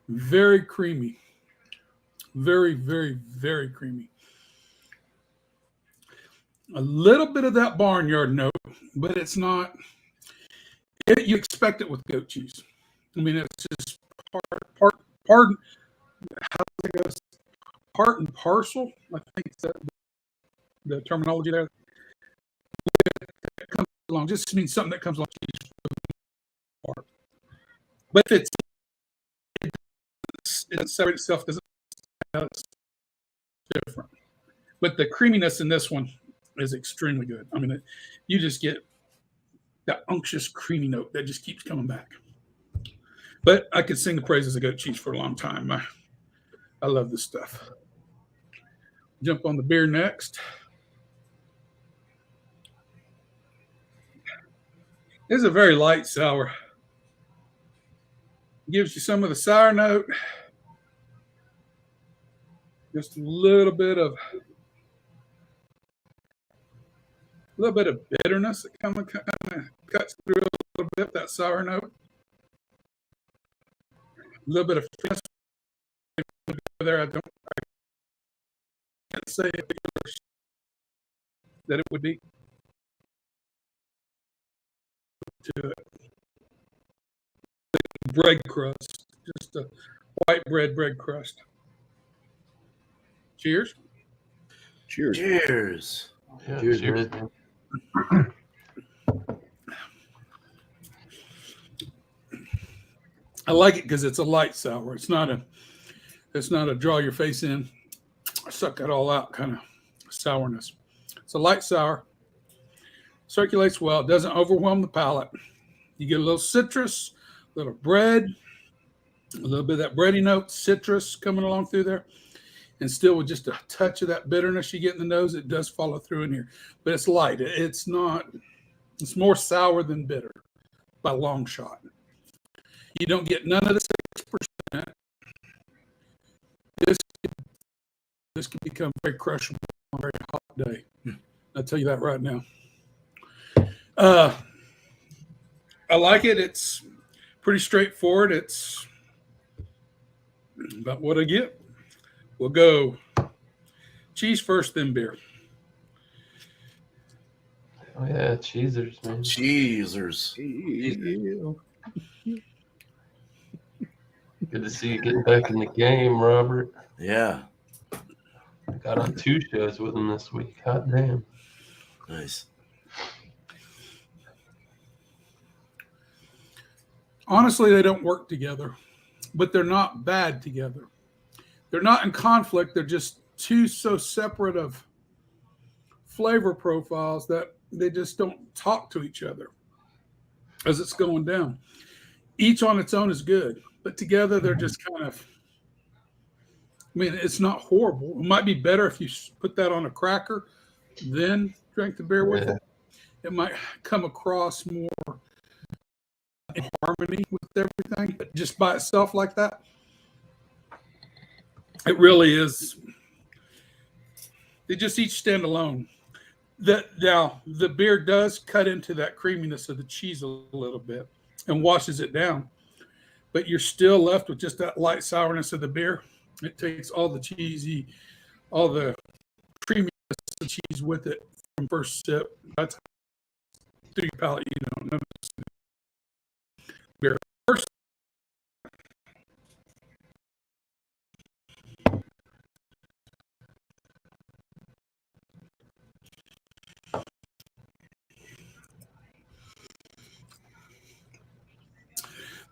very creamy. Very, very, very creamy. A little bit of that barnyard note, but it's not. You expect it with goat cheese. I mean, it's just part and parcel. I think it's the terminology there. It comes along, just means something that comes along cheese part. But if it separate itself, doesn't. It's different, but the creaminess in this one is extremely good. I mean, you just get that unctuous creamy note that just keeps coming back. But I could sing the praises of goat cheese for a long time. I love this stuff. Jump on the beer next. This is a very light sour. Gives you some of the sour note. Just a little bit of bitterness that kind of cuts through a little bit, that sour note. A little bit of freshness there. I can't say that it would be to it. Bread crust, just a white bread crust. Cheers. Cheers. Yeah, cheers. I like it because it's a light sour. It's not a draw your face in, suck it all out kind of sourness. It's a light sour. Circulates well. It doesn't overwhelm the palate. You get a little citrus, a little bread, a little bit of that bready note, citrus coming along through there. And still with just a touch of that bitterness you get in the nose, it does follow through in here. But it's light. It's more sour than bitter by a long shot. You don't get none of the 6%. This can become very crushable on a very hot day. I'll tell you that right now. I like it. It's pretty straightforward. It's about what I get. We'll go cheese first, then beer. Oh yeah, cheesers, man. Cheesers. Good to see you getting back in the game, Robert. Yeah. Got on 2 shows with him this week. Hot damn. Nice. Honestly, they don't work together, but they're not bad together. They're not in conflict. They're just two so separate of flavor profiles that they just don't talk to each other as it's going down. Each on its own is good, but together they're just kind of, I mean, it's not horrible. It might be better if you put that on a cracker, then drink the beer with it. It might come across more in harmony with everything, but just by itself like that, it really is. They just each stand alone. Now, the beer does cut into that creaminess of the cheese a little bit and washes it down, but you're still left with just that light sourness of the beer. It takes all the cheesy, all the creaminess of the cheese with it from first sip. That's through your palate, you don't notice beer first.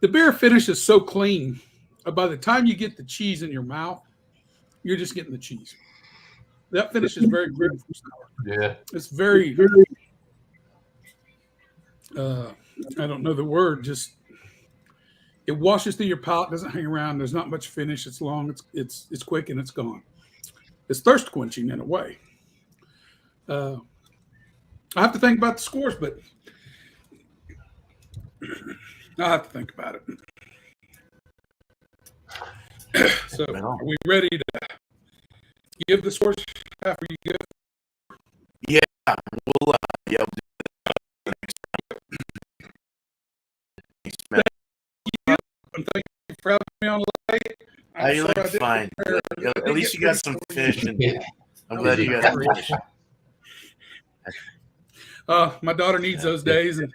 The beer finish is so clean. By the time you get the cheese in your mouth, you're just getting the cheese. That finish is very good from sour. Yeah. It's very, I don't know the word, just it washes through your palate, doesn't hang around. There's not much finish. It's long, it's quick, and it's gone. It's thirst quenching in a way. I have to think about the scores, but I'll have to think about it. So, are we ready to give the scores after you give? Yeah, we'll do that next time. And thank you for having me on late. You look fine. At least you got some fish, and I'm glad you got some fish. My daughter needs those days, and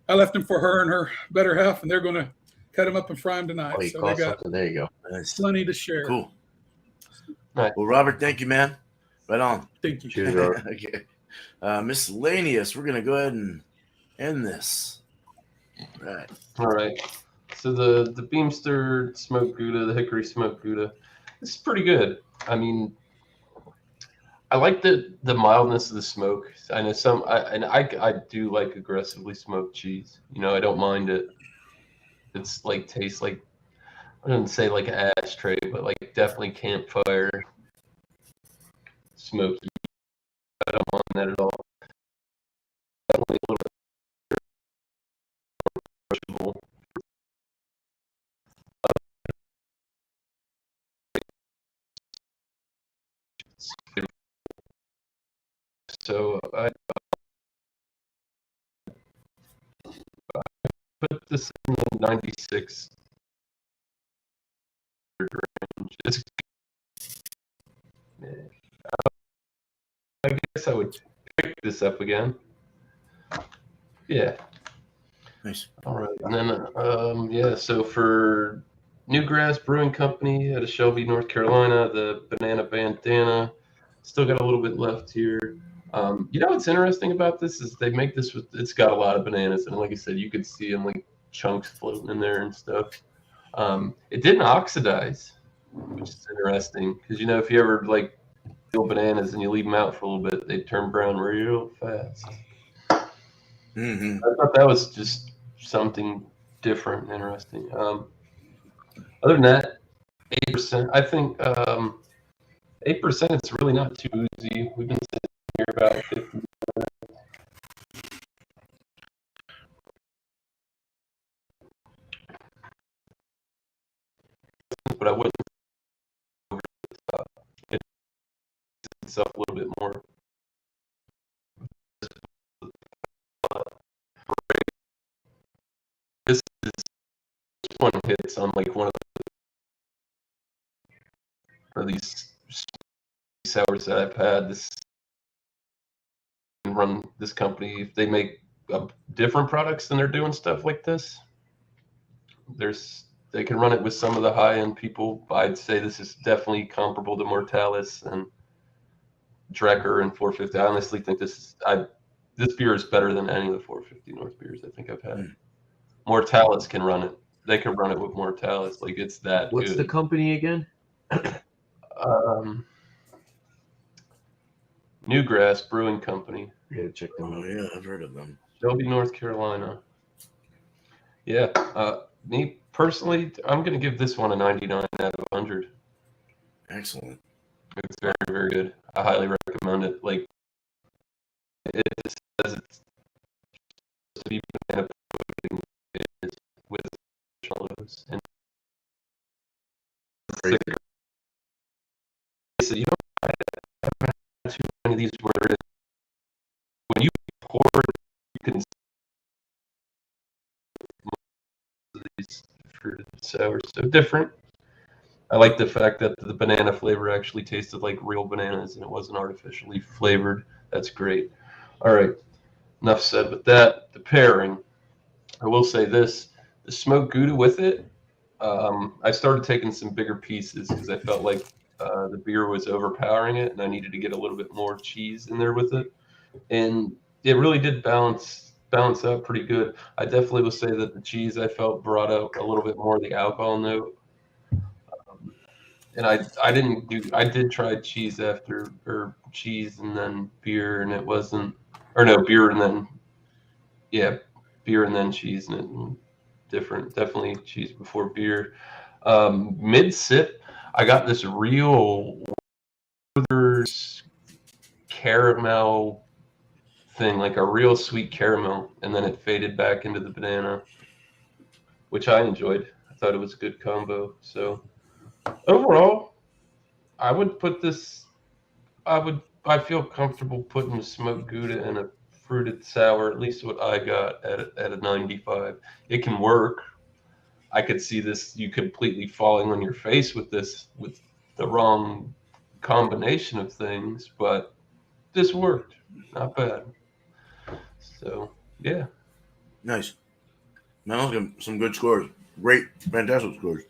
I left them for her and her better half, and they're going to cut them up and fry them tonight. So they got there you go. plenty to share. Cool. Right. Well, Robert, thank you, man. Right on. Thank you. Cheers, Robert. Okay. Miscellaneous. We're gonna go ahead and end this. Right. All right. So the Beamster smoked Gouda, the Hickory smoked Gouda, this is pretty good. I mean, I like the mildness of the smoke. I know I do like aggressively smoked cheese. You know, I don't mind it. It's like tastes like, I wouldn't say like an ashtray, but like definitely campfire smoky. I don't mind that at all. Definitely a little bit approachable. So I put this in the 96 range. I guess I would pick this up again. Yeah. Nice. All right. And then, so for Newgrass Brewing Company out of Shelby, North Carolina, the Banana Bandana. Still got a little bit left here. You know what's interesting about this is they make this with, it's got a lot of bananas, and like I said, you could see them like chunks floating in there and stuff. It didn't oxidize, which is interesting because if you ever like peel bananas and you leave them out for a little bit, they turn brown real fast. Mm-hmm. I thought that was just something different and interesting. Other than that, 8%. I think 8%. It's really not too boozy. We've been sitting here about 50. But I wouldn't over the top. It's itself a little bit more. This one hits on like one of these sours that I've had. This run this company. If they make different products than they're doing stuff like this, they can run it with some of the high end people. I'd say this is definitely comparable to Mortalis and Drecker and 450. I honestly think this beer is better than any of the 450 North beers I think I've had. Mortalis can run it. They can run it with Mortalis. Like it's that What's good. the company again? Newgrass Brewing Company. Yeah, check them Oh out. yeah, I've heard of them. Shelby, North Carolina. Yeah. Me personally, I'm going to give this one a 99 out of 100. Excellent. It's very, very good. I highly recommend it. Like, it says it's supposed to be banana pudding with marshmallows and so you don't have too many of these where when you pour it, you can these fruited sours so different. I like the fact that the banana flavor actually tasted like real bananas and it wasn't artificially flavored. That's great. All right, enough said with that. The pairing, I will say this: the smoked Gouda with it. I started taking some bigger pieces because I felt like the beer was overpowering it, and I needed to get a little bit more cheese in there with it. And it really did balance out pretty good. I definitely will say that the cheese I felt brought out a little bit more of the alcohol note. And I did try cheese or cheese and then beer, and it wasn't, or no, beer and then, yeah, beer and then cheese, and it different. Definitely cheese before beer. Mid sip, I got this real caramel thing, like a real sweet caramel, and then it faded back into the banana, which I enjoyed. I thought it was a good combo. So overall, I would put this. I feel comfortable putting a smoked Gouda and a fruited sour, at least what I got at a 95. It can work. I could see this you completely falling on your face with this with the wrong combination of things, but this worked. Not bad. So yeah. Nice. No, some good scores. Great, fantastic scores.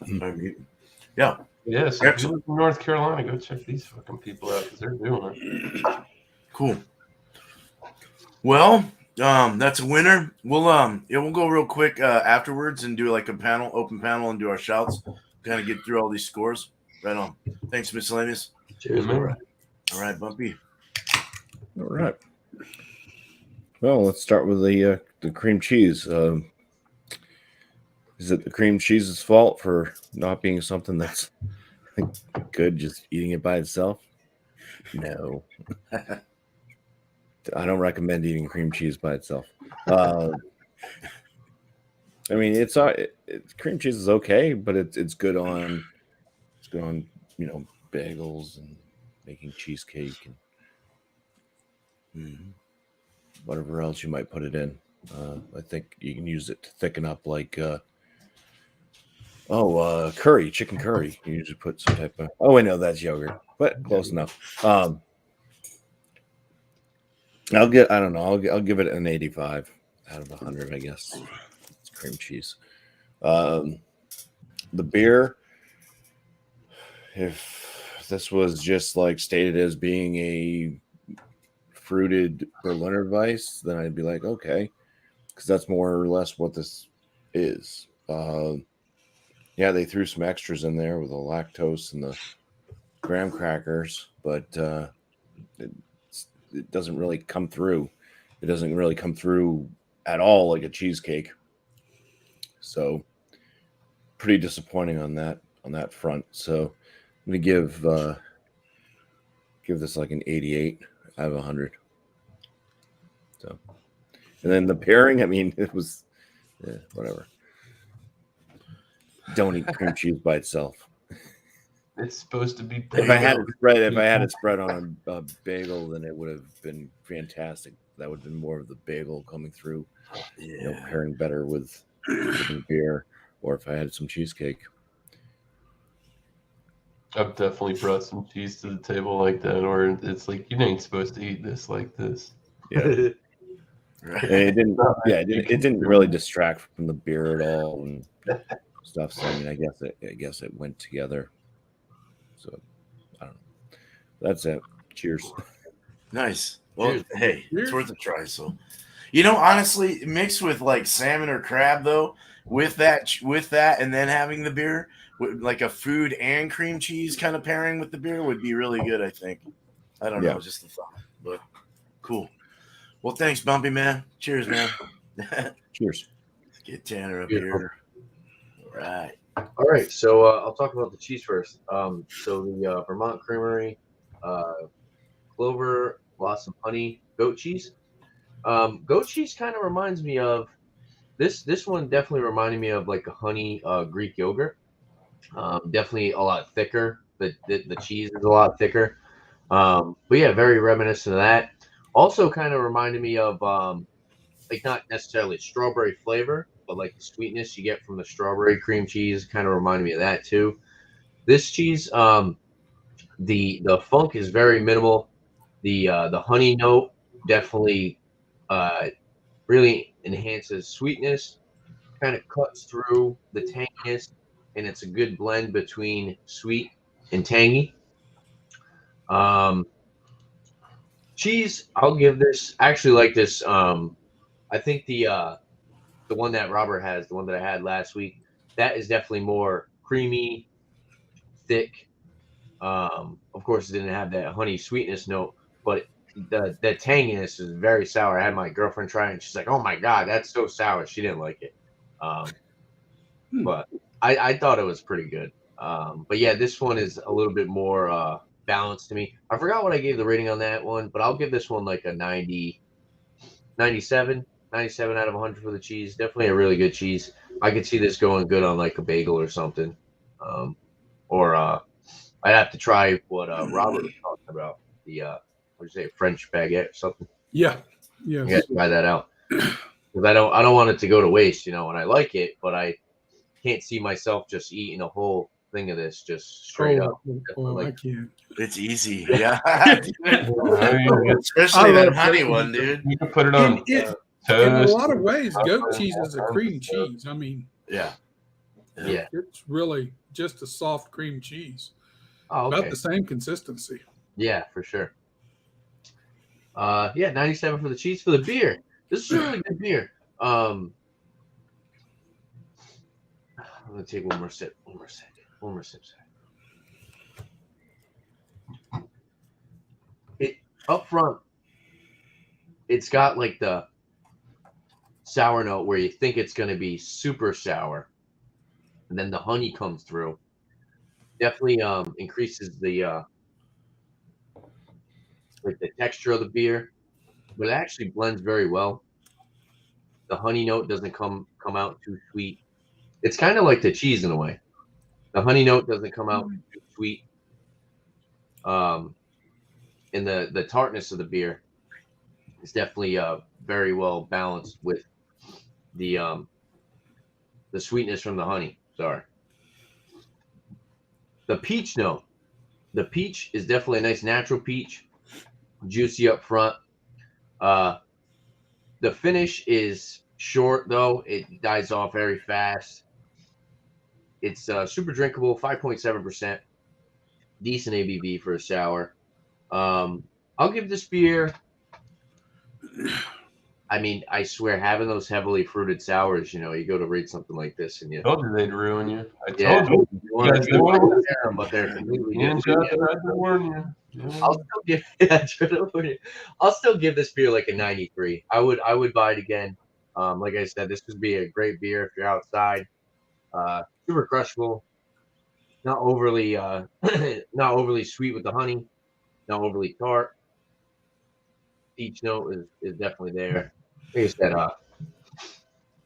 I mean, yeah. Yeah, so if you Excellent. live in North Carolina, go check these fucking people out because they're doing it. Cool. Well, that's a winner. We'll go real quick afterwards and do like a open panel, and do our shouts. Kind of get through all these scores. Right on. Thanks, Miscellaneous. Cheers, man. All right, Bumpy. All right. Well, let's start with the cream cheese. Is it the cream cheese's fault for not being something that's good, just eating it by itself? No. I don't recommend eating cream cheese by itself. I mean, cream cheese is okay, but it's good on bagels and making cheesecake and whatever else you might put it in. I think you can use it to thicken up like curry, chicken curry. You usually put some type of I know that's yogurt, but close enough. I'll give it an 85 out of 100, I guess. It's cream cheese. The beer, if this was just like stated as being a fruited Berliner Weiss, then I'd be like, okay, because that's more or less what this is. Yeah, they threw some extras in there with the lactose and the graham crackers, but it, it doesn't really come through. It doesn't really come through at all like a cheesecake. So pretty disappointing on that front. So I'm gonna give this like an 88 out of 100. So, and then the pairing, I mean, it was whatever. Don't eat cream cheese by itself. It's supposed to be. If I had it spread on a bagel, then it would have been fantastic. That would have been more of the bagel coming through, pairing better with beer, or if I had some cheesecake. I've definitely brought some cheese to the table like that, or it's like you ain't supposed to eat this like this. Yeah, and it didn't. Yeah, it didn't really distract from the beer at all and stuff. So I mean, I guess it went together. So I don't know. That's it. Cheers. Nice. Well, Cheers. hey, it's Cheers. worth a try. So, honestly, mixed with like salmon or crab, though, with that, and then having the beer, like a food and cream cheese kind of pairing with the beer would be really good. I think. I don't know, just the thought, but cool. Well, thanks, Bumpy man. Cheers, man. Cheers. Let's get Tanner up Beautiful. here. All right. All right, so I'll talk about the cheese first. So the Vermont Creamery Clover Blossom Honey goat cheese. Goat cheese kind of reminds me of this one. Definitely reminded me of like a honey Greek yogurt. Definitely a lot thicker. The cheese is a lot thicker. But yeah, very reminiscent of that. Also, kind of reminded me of like not necessarily strawberry flavor, but like the sweetness you get from the strawberry cream cheese kind of reminded me of that too. This cheese, the funk is very minimal. The honey note definitely really enhances sweetness, kind of cuts through the tanginess, and it's a good blend between sweet and tangy. Cheese, I'll give this. I actually like this. I think the one that Robert has, the one that I had last week, that is definitely more creamy, thick. Of course, it didn't have that honey sweetness note, but the tanginess is very sour. I had my girlfriend try it, and she's like, "Oh my god, that's so sour." She didn't like it, but I thought it was pretty good. But yeah, this one is a little bit more balanced to me. I forgot what I gave the rating on that one, but I'll give this one like a 90, 97. 97 out of 100 for the cheese. Definitely a really good cheese. I could see this going good on like a bagel or something. Or I'd have to try what Robert was talking about. The what'd you say, French baguette or something? Yeah. Yeah, Yes. try that out. Because I don't want it to go to waste, and I like it, but I can't see myself just eating a whole thing of this just straight up. I can't. It's easy. Yeah. Especially I that love honey goat one, cheese. dude. You can put it on In toast. a lot of ways, goat cheese is a cream cheese. I mean, Yeah. Yeah. it's really just a soft cream cheese. Oh, okay. About the same consistency. Yeah, for sure. Yeah, 97 for the cheese. For the beer, this is a really good beer. I'm gonna take one more sip. It up front, it's got like the sour note where you think it's gonna be super sour, and then the honey comes through. Definitely increases the texture of the beer, but it actually blends very well. The honey note doesn't come out too sweet. It's kind of like the cheese in a way. The honey note doesn't come out too sweet. And the tartness of the beer is definitely very well balanced with the sweetness from the honey. Sorry. The peach note. The peach is definitely a nice natural peach, juicy up front. The finish is short though; it dies off very fast. It's super drinkable, 5.7%, decent ABV for a sour. I'll give this beer I mean, I swear, having those heavily fruited sours, you go to read something like this, and you Told you they'd ruin you. I yeah, told you. you want guys to don't want to compare them, but they're completely Me and different. Jeff tried to warn you. Yeah. I'll still give I'll still give this beer like a 93. I would buy it again. Like I said, this would be a great beer if you're outside. Super crushable, not overly not overly sweet with the honey, not overly tart. Peach note is definitely there. Like I said,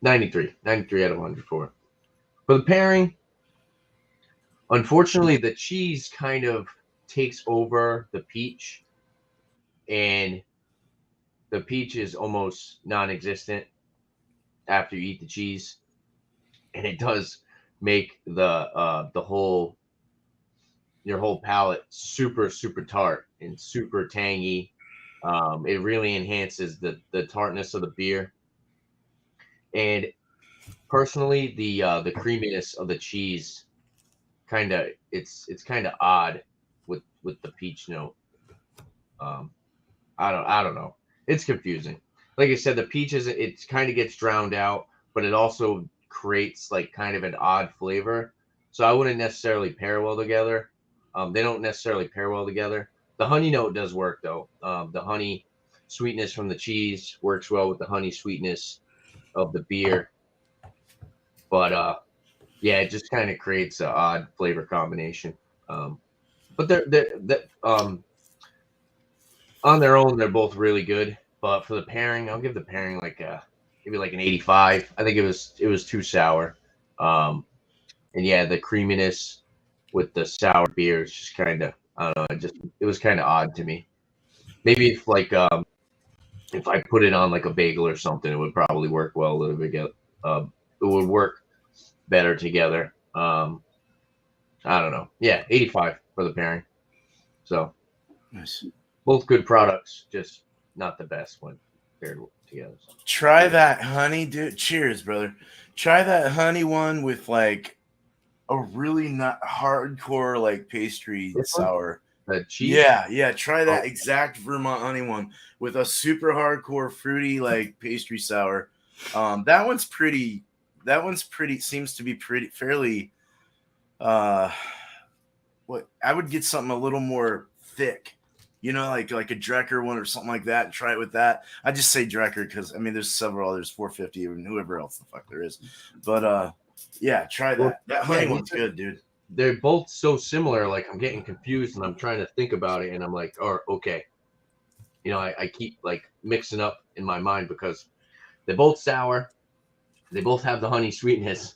93 out of 100 for the pairing. Unfortunately, the cheese kind of takes over the peach, and the peach is almost non-existent after you eat the cheese, and it does make the whole your whole palate super tart and super tangy. It really enhances the tartness of the beer, and personally, the creaminess of the cheese it's kind of odd with the peach note. I don't know. It's confusing. Like I said, the peach it kind of gets drowned out, but it also creates like kind of an odd flavor. So I wouldn't necessarily pair well together. They don't necessarily pair well together. The honey note does work though. The honey sweetness from the cheese works well with the honey sweetness of the beer. But yeah, it just kind of creates an odd flavor combination. But they're on their own, they're both really good. But for the pairing, I'll give the pairing like maybe like an 85. I think it was too sour. And yeah, the creaminess with the sour beer is just kind of, I don't know, it was kind of odd to me. Maybe if I put it on like a bagel or something, it would probably work well a little bit. It would work better together. I don't know. Yeah, 85 for the pairing. So Nice. Both good products, just not the best when paired together. Try that honey, dude. Cheers, brother. Try that honey one with like a really not hardcore like pastry sour. The cheese? Yeah. Try that exact Vermont honey one with a super hardcore fruity like pastry sour. That one's pretty. Seems to be fairly. What I would get something a little more thick. Like a Drecker one or something like that, and try it with that. I just say Drecker because there's several others, 450 and whoever else the fuck there is. But yeah, try that. That honey one's good, dude. They're both so similar. Like I'm getting confused and I'm trying to think about it, and I'm like, oh, okay. I keep like mixing up in my mind because they're both sour. They both have the honey sweetness.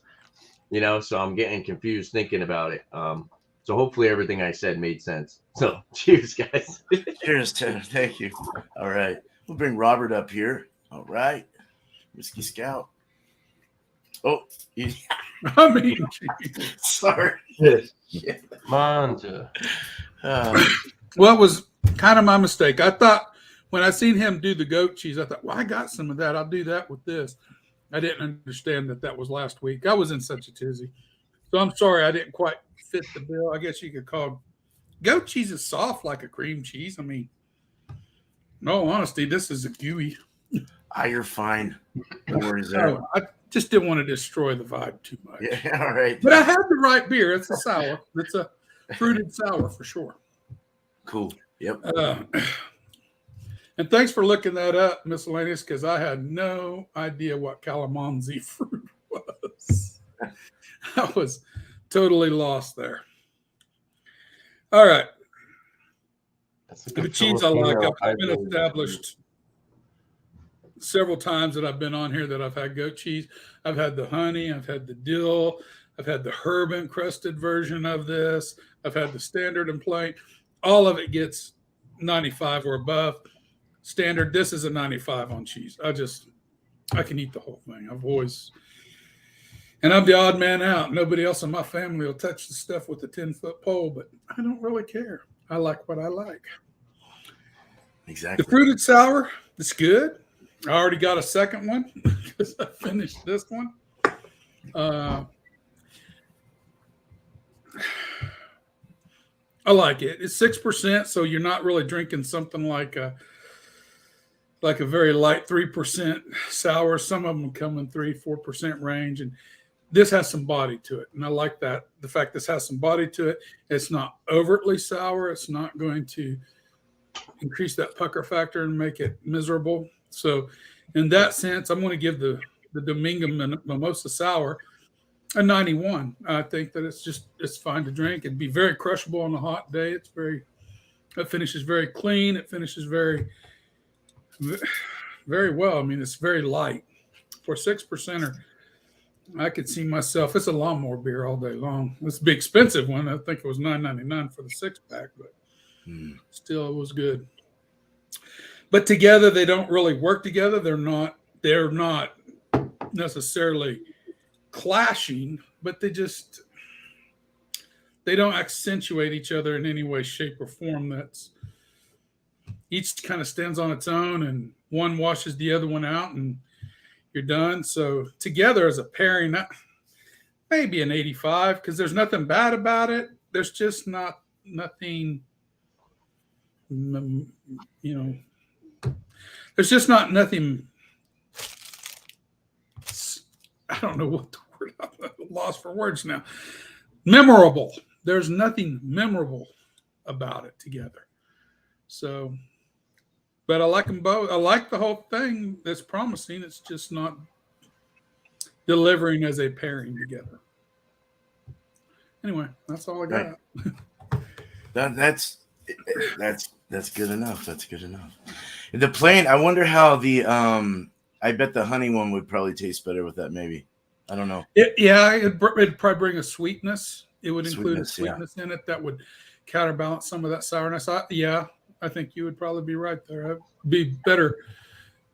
So I'm getting confused thinking about it. So hopefully everything I said made sense. So cheers, guys. Cheers, Ted. Thank you. All right. We'll bring Robert up here. All right. Whisky Scout. Oh, sorry. Yeah. Manja. Well, it was kind of my mistake. I thought when I seen him do the goat cheese, I thought, well, I got some of that. I'll do that with this. I didn't understand that was last week. I was in such a tizzy. So I'm sorry I didn't quite fit the bill. I guess you could call goat cheese is soft like a cream cheese. No honesty, this is a gooey. You're fine. No worries there. I just didn't want to destroy the vibe too much. Yeah, all right. But I had the right beer. It's a sour. It's a fruited sour for sure. Cool. Yep. And thanks for looking that up, Miscellaneous, because I had no idea what calamansi fruit was. I was totally lost there. All right. The cheese I like, I've been established several times that I've been on here that I've had goat cheese. I've had the honey. I've had the dill. I've had the herb encrusted version of this. I've had the standard and plain. All of it gets 95 or above. Standard, this is a 95 on cheese. I can eat the whole thing. And I'm the odd man out. Nobody else in my family will touch the stuff with the 10-foot pole, but I don't really care. I like what I like. Exactly. The fruited sour, it's good. I already got a second one because I finished this one. I like it. It's 6%, so you're not really drinking something like like a very light 3% sour. Some of them come in 3-4% range, and this has some body to it. And I like that. The fact this has some body to it. It's not overtly sour. It's not going to increase that pucker factor and make it miserable. So in that sense, I'm going to give the Domingo Mimosa Sour a 91. I think that it's fine to drink. It'd be very crushable on a hot day. It finishes very clean. It finishes very, very well. I mean, it's very light. For 6%er, I could see myself. It's a lawnmower beer all day long. It's a big expensive one. I think it was $9.99 for the 6-pack, but still it was good. But together they don't really work together. They're not necessarily clashing, but they don't accentuate each other in any way, shape, or form. That's each kind of stands on its own, and one washes the other one out, and you're done. So together as a pairing, maybe an 85, because there's nothing bad about it. There's just nothing, there's just nothing. I don't know what the word. I'm lost for words now. Memorable. There's nothing memorable about it together. So, but I like them both. I like the whole thing. That's promising. It's just not delivering as a pairing together. Anyway, that's all I got. That's good enough. That's good enough. The plain. I wonder how the I bet the honey one would probably taste better with that. Maybe. I don't know. It'd probably bring a sweetness. It would include a sweetness in it that would counterbalance some of that sourness. I think you would probably be right there. It'd be better,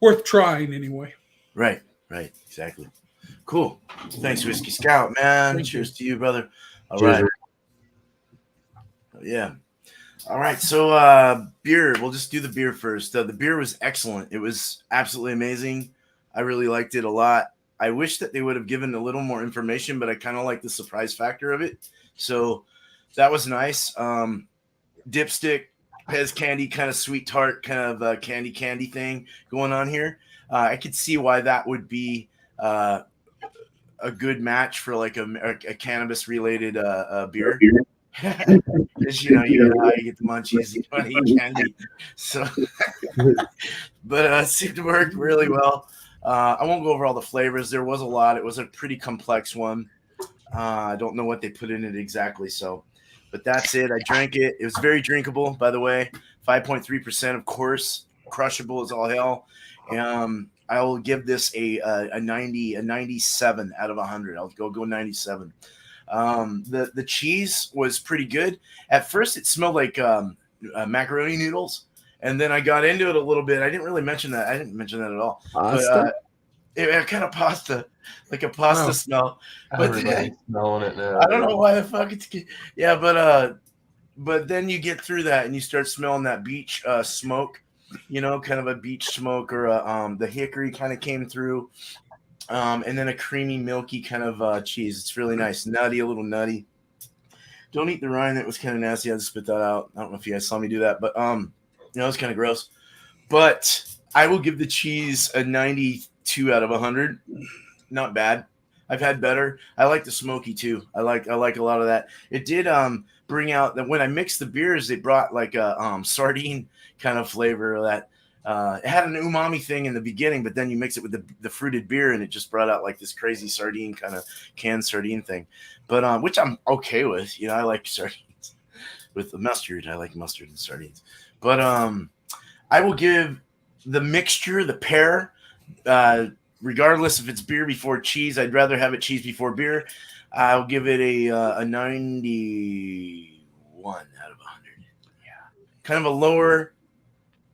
worth trying anyway. Right, exactly. Cool. Thanks, Whisky Scout, man. Cheers to you, brother. All right. Yeah. All right. So beer. We'll just do the beer first. The beer was excellent. It was absolutely amazing. I really liked it a lot. I wish that they would have given a little more information, but I kind of like the surprise factor of it. So that was nice. Dipstick, Pez candy, kind of sweet tart, kind of candy thing going on here. I could see why that would be a good match for like a cannabis related beer. Because you know how you get the munchies, you want to eat candy. So, but it seemed to work really well. I won't go over all the flavors. There was a lot. It was a pretty complex one. I don't know what they put in it exactly. So, but that's it. I drank it. It was very drinkable, by the way. 5.3%, of course. Crushable as all hell. I will give this a 97 out of 100. I'll go 97. The cheese was pretty good. At first, it smelled like macaroni noodles. And then I got into it a little bit. I didn't really mention that. I didn't mention that at all. Pasta? But it kind of pasta, like a pasta smell. But Everybody's smelling it now. I don't know why the fuck it's. Yeah, but then you get through that and you start smelling that beach smoke. You know, kind of a beach smoke, or the hickory kind of came through, and then a creamy, milky kind of cheese. It's really nice, nutty, a little nutty. Don't eat the rind. That was kind of nasty. I had to spit that out. I don't know if you guys saw me do that, but you know, it's kind of gross. But I will give the cheese a 92 out of 100. Not bad. I've had better. I like the smoky too. I like a lot of that. It did bring out that when I mixed the beers, it brought like a sardine kind of flavor that it had an umami thing in the beginning, but then you mix it with the fruited beer and it just brought out like this crazy sardine kind of canned sardine thing. But which I'm okay with. You know, I like sardines with the mustard. I like mustard and sardines. But I will give the mixture, the pair, regardless if it's beer before cheese. I'd rather have it cheese before beer. I'll give it a 91 out of 100. Yeah, kind of a lower.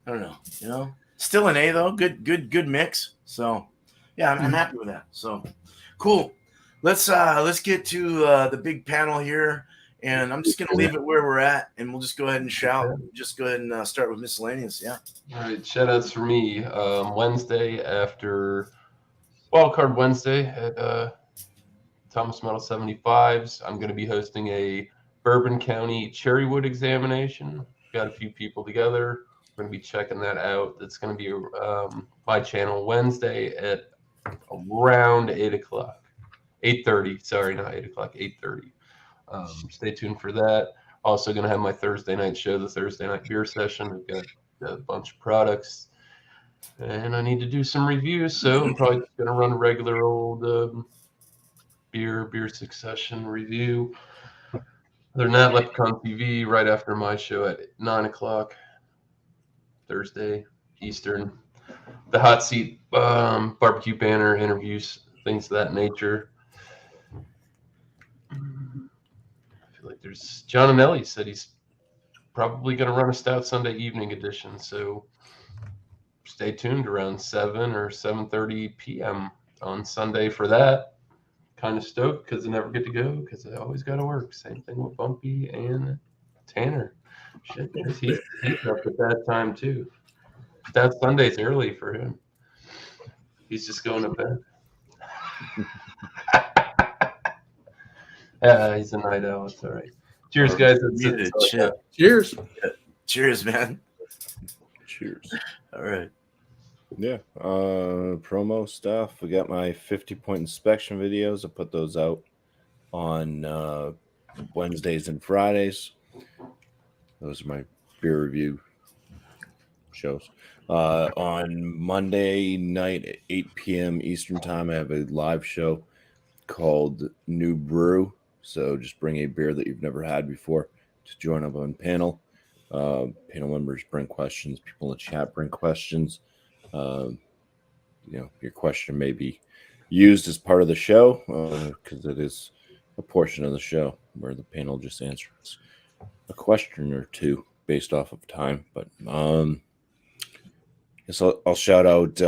I don't know. You know, still an A though. Good mix. So yeah, I'm happy with that. So cool. Let's get to the big panel here. And I'm just going to leave it where we're at, and we'll just go ahead and shout. Just go ahead and start with miscellaneous. Yeah. All right. Shout outs for me. Wednesday after Wildcard Wednesday at Thomas Metal 75s, I'm going to be hosting a Bourbon County Cherrywood examination. Got a few people together. going to be checking that out. That's going to be my channel Wednesday at around 8 o'clock. 8:30. Sorry, not 8 o'clock. 8:30. Stay tuned for that. Also going to have my Thursday night show, the Thursday night beer session. I've got a bunch of products, and I need to do some reviews. So I'm probably just going to run a regular old beer succession review. Other than that, Leprechaun TV right after my show at 9 o'clock Thursday Eastern. The hot seat barbecue banner interviews, things of that nature. I feel like there's John and Ellie said he's probably going to run a Stout Sunday evening edition, so stay tuned around 7 or 7:30 p.m. on Sunday for that. Kind of stoked because I never get to go because I always got to work. Same thing with Bumpy and Tanner. Shit, he's up at that time too. That Sunday's early for him. He's just going to bed. He's a night owl. It's all right. Cheers, guys. Cheers. Cheers, man. Cheers. All right. Yeah. Promo stuff. We got my 50-point inspection videos. I put those out on Wednesdays and Fridays. Those are my beer review shows. On Monday night at 8 p.m. Eastern Time, I have a live show called New Brew. So just bring a beer that you've never had before to join up on panel. Panel members bring questions. People in the chat bring questions. Your question may be used as part of the show because it is a portion of the show where the panel just answers a question or two based off of time. But I'll shout out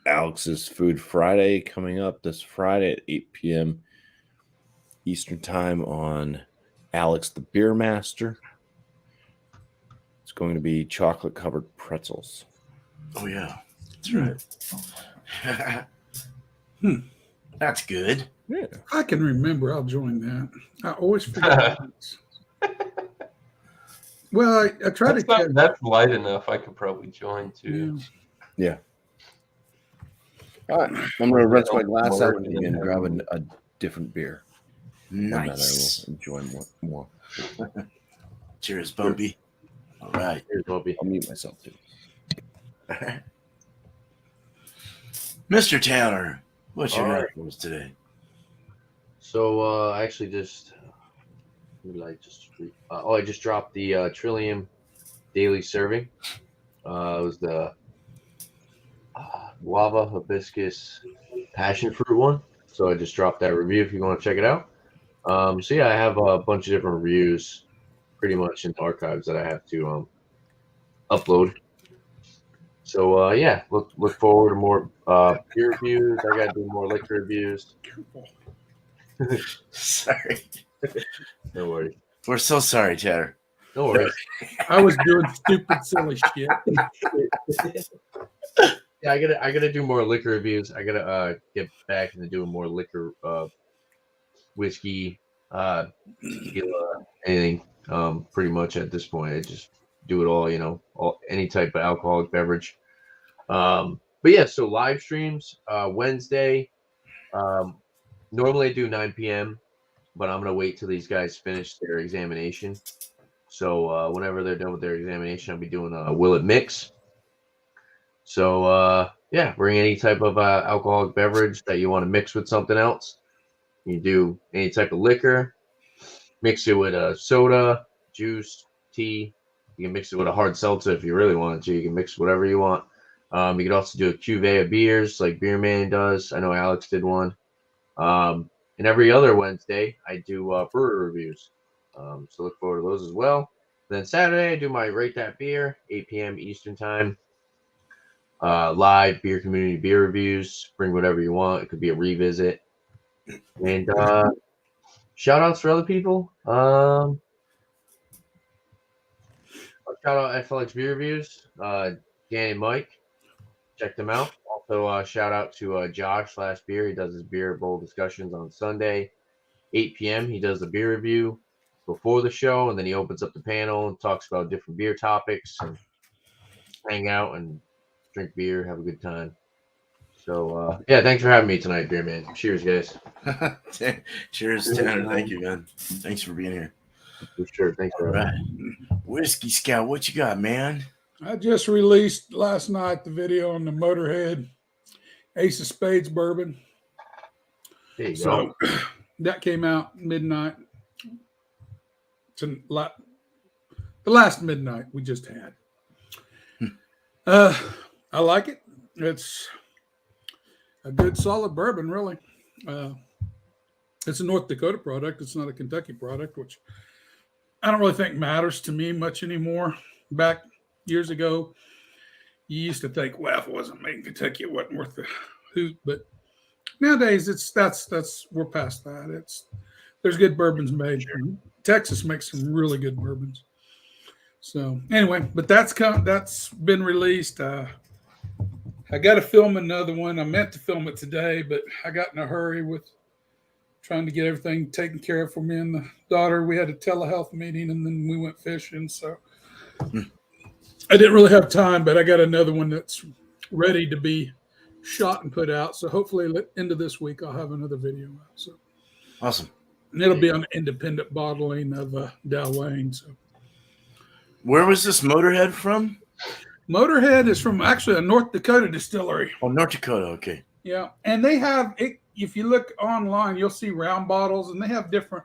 Alex's Food Friday coming up this Friday at 8 p.m. Eastern Time on Alex the Beer Master. It's going to be chocolate covered pretzels. Oh yeah, that's right. That's good. Yeah, I can remember. I'll join that. I always forget. Well, I try to catch. That's light enough. I could probably join too. Yeah. All right, I'm going to rinse my glass out and grab a different beer. Nice. And I will enjoy more. Cheers, Bumpy. All right. Cheers, Bumpy. I'll mute myself too. Mr. Tanner, what you All got right. for us today? So I actually I just dropped the Trillium Daily Serving. It was the guava hibiscus passion fruit one. So I just dropped that review if you want to check it out. So yeah, I have a bunch of different reviews pretty much in the archives that I have to upload. So yeah, look forward to more beer reviews. I got to do more liquor reviews. Sorry. No worries. We're so sorry, Tanner. No worries. I was doing stupid, silly shit. Yeah, I gotta do more liquor reviews. I gotta get back into doing more liquor, whiskey, tequila, anything. Pretty much at this point, I just do it all. Any type of alcoholic beverage. But yeah, so live streams Wednesday. Normally I do 9 p.m., but I'm gonna wait till these guys finish their examination. So whenever they're done with their examination, I'll be doing a Will It Mix. So yeah, bring any type of alcoholic beverage that you want to mix with something else. You do any type of liquor, mix it with a soda, juice, tea. You can mix it with a hard seltzer if you really wanted to. You can mix whatever you want. You could also do a cuvee of beers like Beer Man does. I know Alex did one. And every other Wednesday, I do brewery reviews. So look forward to those as well. Then Saturday, I do my Rate That Beer, 8 p.m. Eastern Time. Live beer community beer reviews. Bring whatever you want. It could be a revisit. And shout outs for other people. Shout out FLX Beer Reviews. Dan and Mike. Check them out. Also, shout out to Josh /Beer. He does his beer bowl discussions on Sunday, 8 p.m. He does the beer review before the show, and then he opens up the panel and talks about different beer topics. And hang out and drink beer, have a good time. So yeah, thanks for having me tonight, Beer Man. Cheers, guys. Cheers, Tanner. Thank you, man. Thanks for being here. For sure. Thanks for All having me. right. Whiskey Scout, what you got, man? I just released last night the video on the Motorhead Ace of Spades bourbon. There you go. That came out midnight. The last midnight we just had. I like it. It's a good, solid bourbon, really. It's a North Dakota product. It's not a Kentucky product, which I don't really think matters to me much anymore. Back years ago, you used to think, well, if it wasn't made in Kentucky, it wasn't worth the hoot. But nowadays, that's we're past that. There's good bourbons made. Texas makes some really good bourbons. So anyway, but that's been released. I got to film another one. I meant to film it today, but I got in a hurry with trying to get everything taken care of for me and the daughter. We had a telehealth meeting, and then we went fishing. So I didn't really have time, but I got another one that's ready to be shot and put out. So hopefully end of this week, I'll have another video out. So awesome. And it'll be on independent bottling of Dalwayne. So where was this Motorhead from? Motorhead is from actually a North Dakota distillery. Oh, North Dakota. Okay. Yeah. And they have it. If you look online, you'll see round bottles, and they have a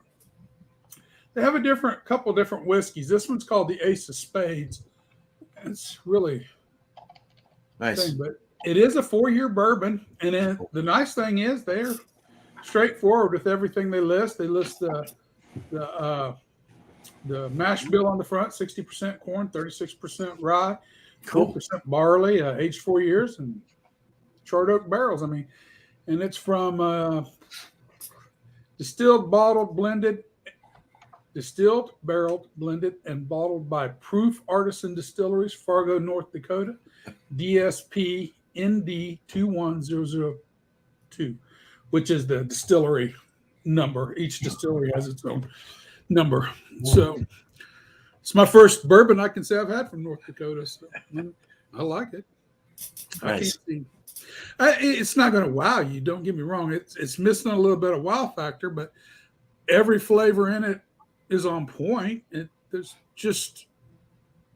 couple different whiskeys. This one's called the Ace of Spades. It's really nice. But it is a 4-year bourbon. And then the nice thing is they're straightforward with everything they list. They list the mash bill on the front, 60% corn, 36% rye, 4% barley, aged 4 years, and charred oak barrels. I mean, and it's from distilled, barreled, blended, and bottled by Proof Artisan Distilleries, Fargo, North Dakota, DSP ND 21002, which is the distillery number. Each distillery has its own number. So it's my first bourbon I can say I've had from North Dakota. So I like it. Nice. It's not going to wow you. Don't get me wrong. It's missing a little bit of wow factor, but every flavor in it is on point. It's just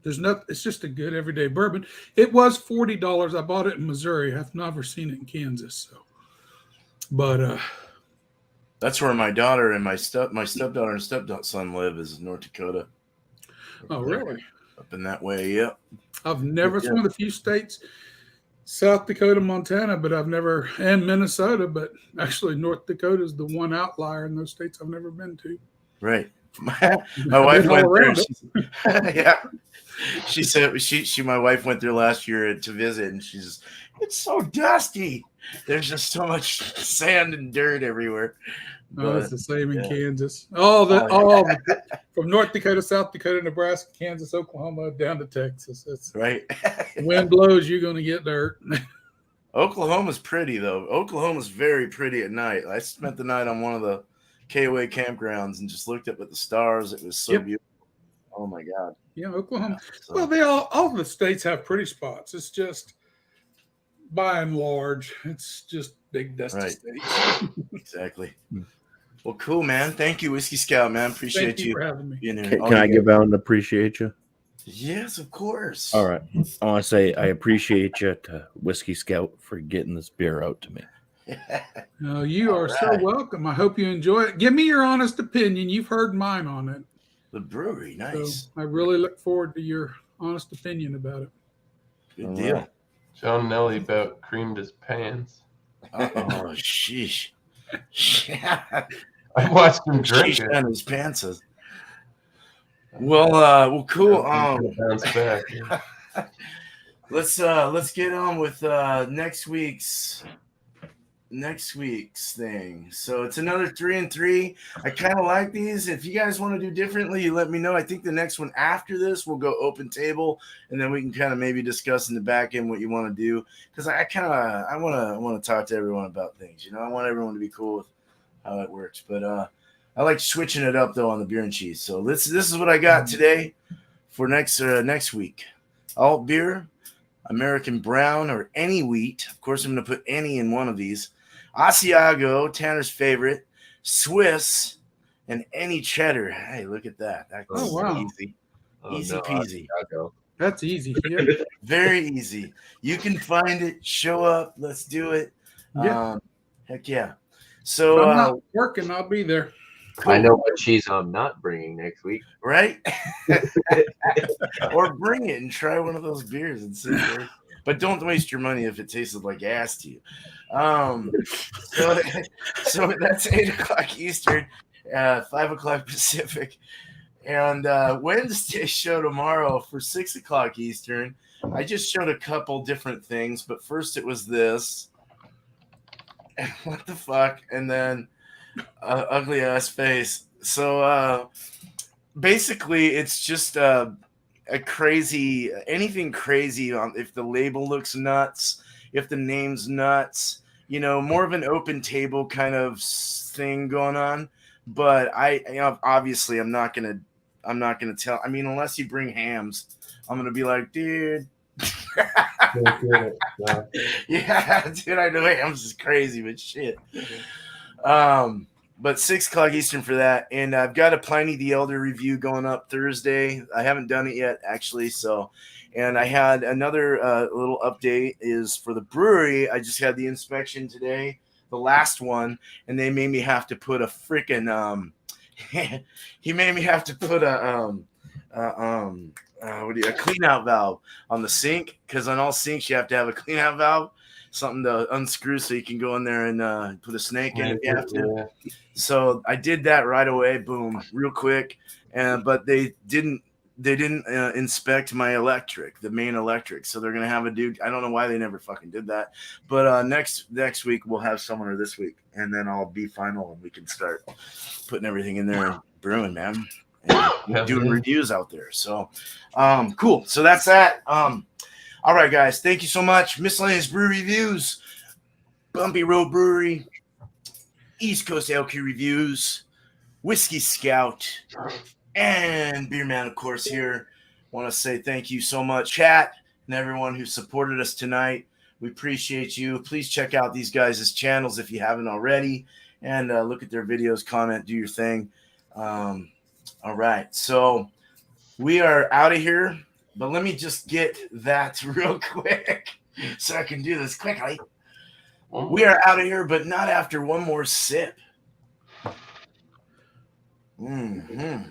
a good everyday bourbon. It was $40. I bought it in Missouri. I've never seen it in Kansas. So, but that's where my daughter and my stepdaughter and stepson live, is North Dakota. Oh, really? Up in that way, yep. I've never. It's one of the few states, South Dakota, Montana, but I've never, and Minnesota, but actually North Dakota is the one outlier in those states I've never been to. Right. My wife went there. Yeah. She said my wife went there last year to visit, and she's, it's so dusty. There's just so much sand and dirt everywhere. Oh, it's the same in Kansas. From North Dakota, South Dakota, Nebraska, Kansas, Oklahoma, down to Texas. It's right. Wind blows, you're going to get dirt. Oklahoma's pretty, though. Oklahoma's very pretty at night. I spent the night on one of the KOA campgrounds and just looked up at the stars. It was so beautiful. Oh, my God. Yeah, Oklahoma. Yeah, well, all the states have pretty spots. It's just, by and large, it's just big dusty states. Exactly. Well, cool, man. Thank you, Whiskey Scout, man. Appreciate you for having me. Being here. Can I give out an appreciate you? Yes, of course. All right. I want to say I appreciate you to Whiskey Scout for getting this beer out to me. No, you are so welcome. I hope you enjoy it. Give me your honest opinion. You've heard mine on it. The brewery, nice. So I really look forward to your honest opinion about it. Good deal. Right. John Nelly about creamed his pants. Oh, sheesh. I watched him drink it. On his pants. Well, cool. Bounce back. Let's get on with next week's thing. So it's another 3 and 3. I kind of like these. If you guys want to do differently, you let me know. I think the next one after this will go open table, and then we can kind of maybe discuss in the back end what you want to do, because I want to talk to everyone about things. You know, I want everyone to be cool with how it works. But I like switching it up though on the beer and cheese. So this is what I got today for next week. Alt beer, American brown, or any wheat. Of course, I'm going to put any in one of these. Asiago, Tanner's favorite, Swiss, and any cheddar. Hey, look at that. That's wow. easy. Oh, Easy no, peasy. Chicago. That's easy. Yeah. Very easy. You can find it. Show up. Let's do it. Yeah. Heck yeah. If So, I'm not working, I'll be there. cool. I know what cheese I'm not bringing next week. Right? Or bring it and try one of those beers and see there. But don't waste your money if it tasted like ass to you. So that's 8 o'clock Eastern, 5 o'clock Pacific. And Wednesday show tomorrow for 6 o'clock Eastern. I just showed a couple different things, but first it was this. What the fuck? And then ugly ass face. So basically, it's just a crazy, anything crazy. If the label looks nuts, if the name's nuts, more of an open table kind of thing going on. But obviously, I'm not gonna tell. I mean, unless you bring hams, I'm gonna be like, dude. Yeah, dude, I know hams is crazy, but shit. But 6 o'clock Eastern for that. And I've got a Pliny the Elder review going up Thursday. I haven't done it yet, actually. And I had another little update is for the brewery. I just had the inspection today, the last one, and they made me have to put a freaking he made me have to put a clean out valve on the sink, because on all sinks you have to have a clean out valve, something to unscrew so you can go in there and put a snake in if you have to. So I did that right away, boom, real quick. But they didn't inspect my electric, the main electric. So they're gonna have a dude. I don't know why they never fucking did that. But next week we'll have someone, or this week, and then I'll be final and we can start putting everything in there and brewing, man. And doing reviews out there. So cool. So that's that. All right, guys. Thank you so much. Miscellaneous Brew Reviews, Bumpy Road Brewery, East Coast LQ Reviews, Whisky Scout, and Beer Man, of course, here. Want to say thank you so much, chat, and everyone who supported us tonight. We appreciate you. Please check out these guys' channels if you haven't already, and look at their videos, comment, do your thing. All right, so we are out of here, but let me just get that real quick so I can do this quickly. We are out of here, but not after one more sip. Mm-hmm.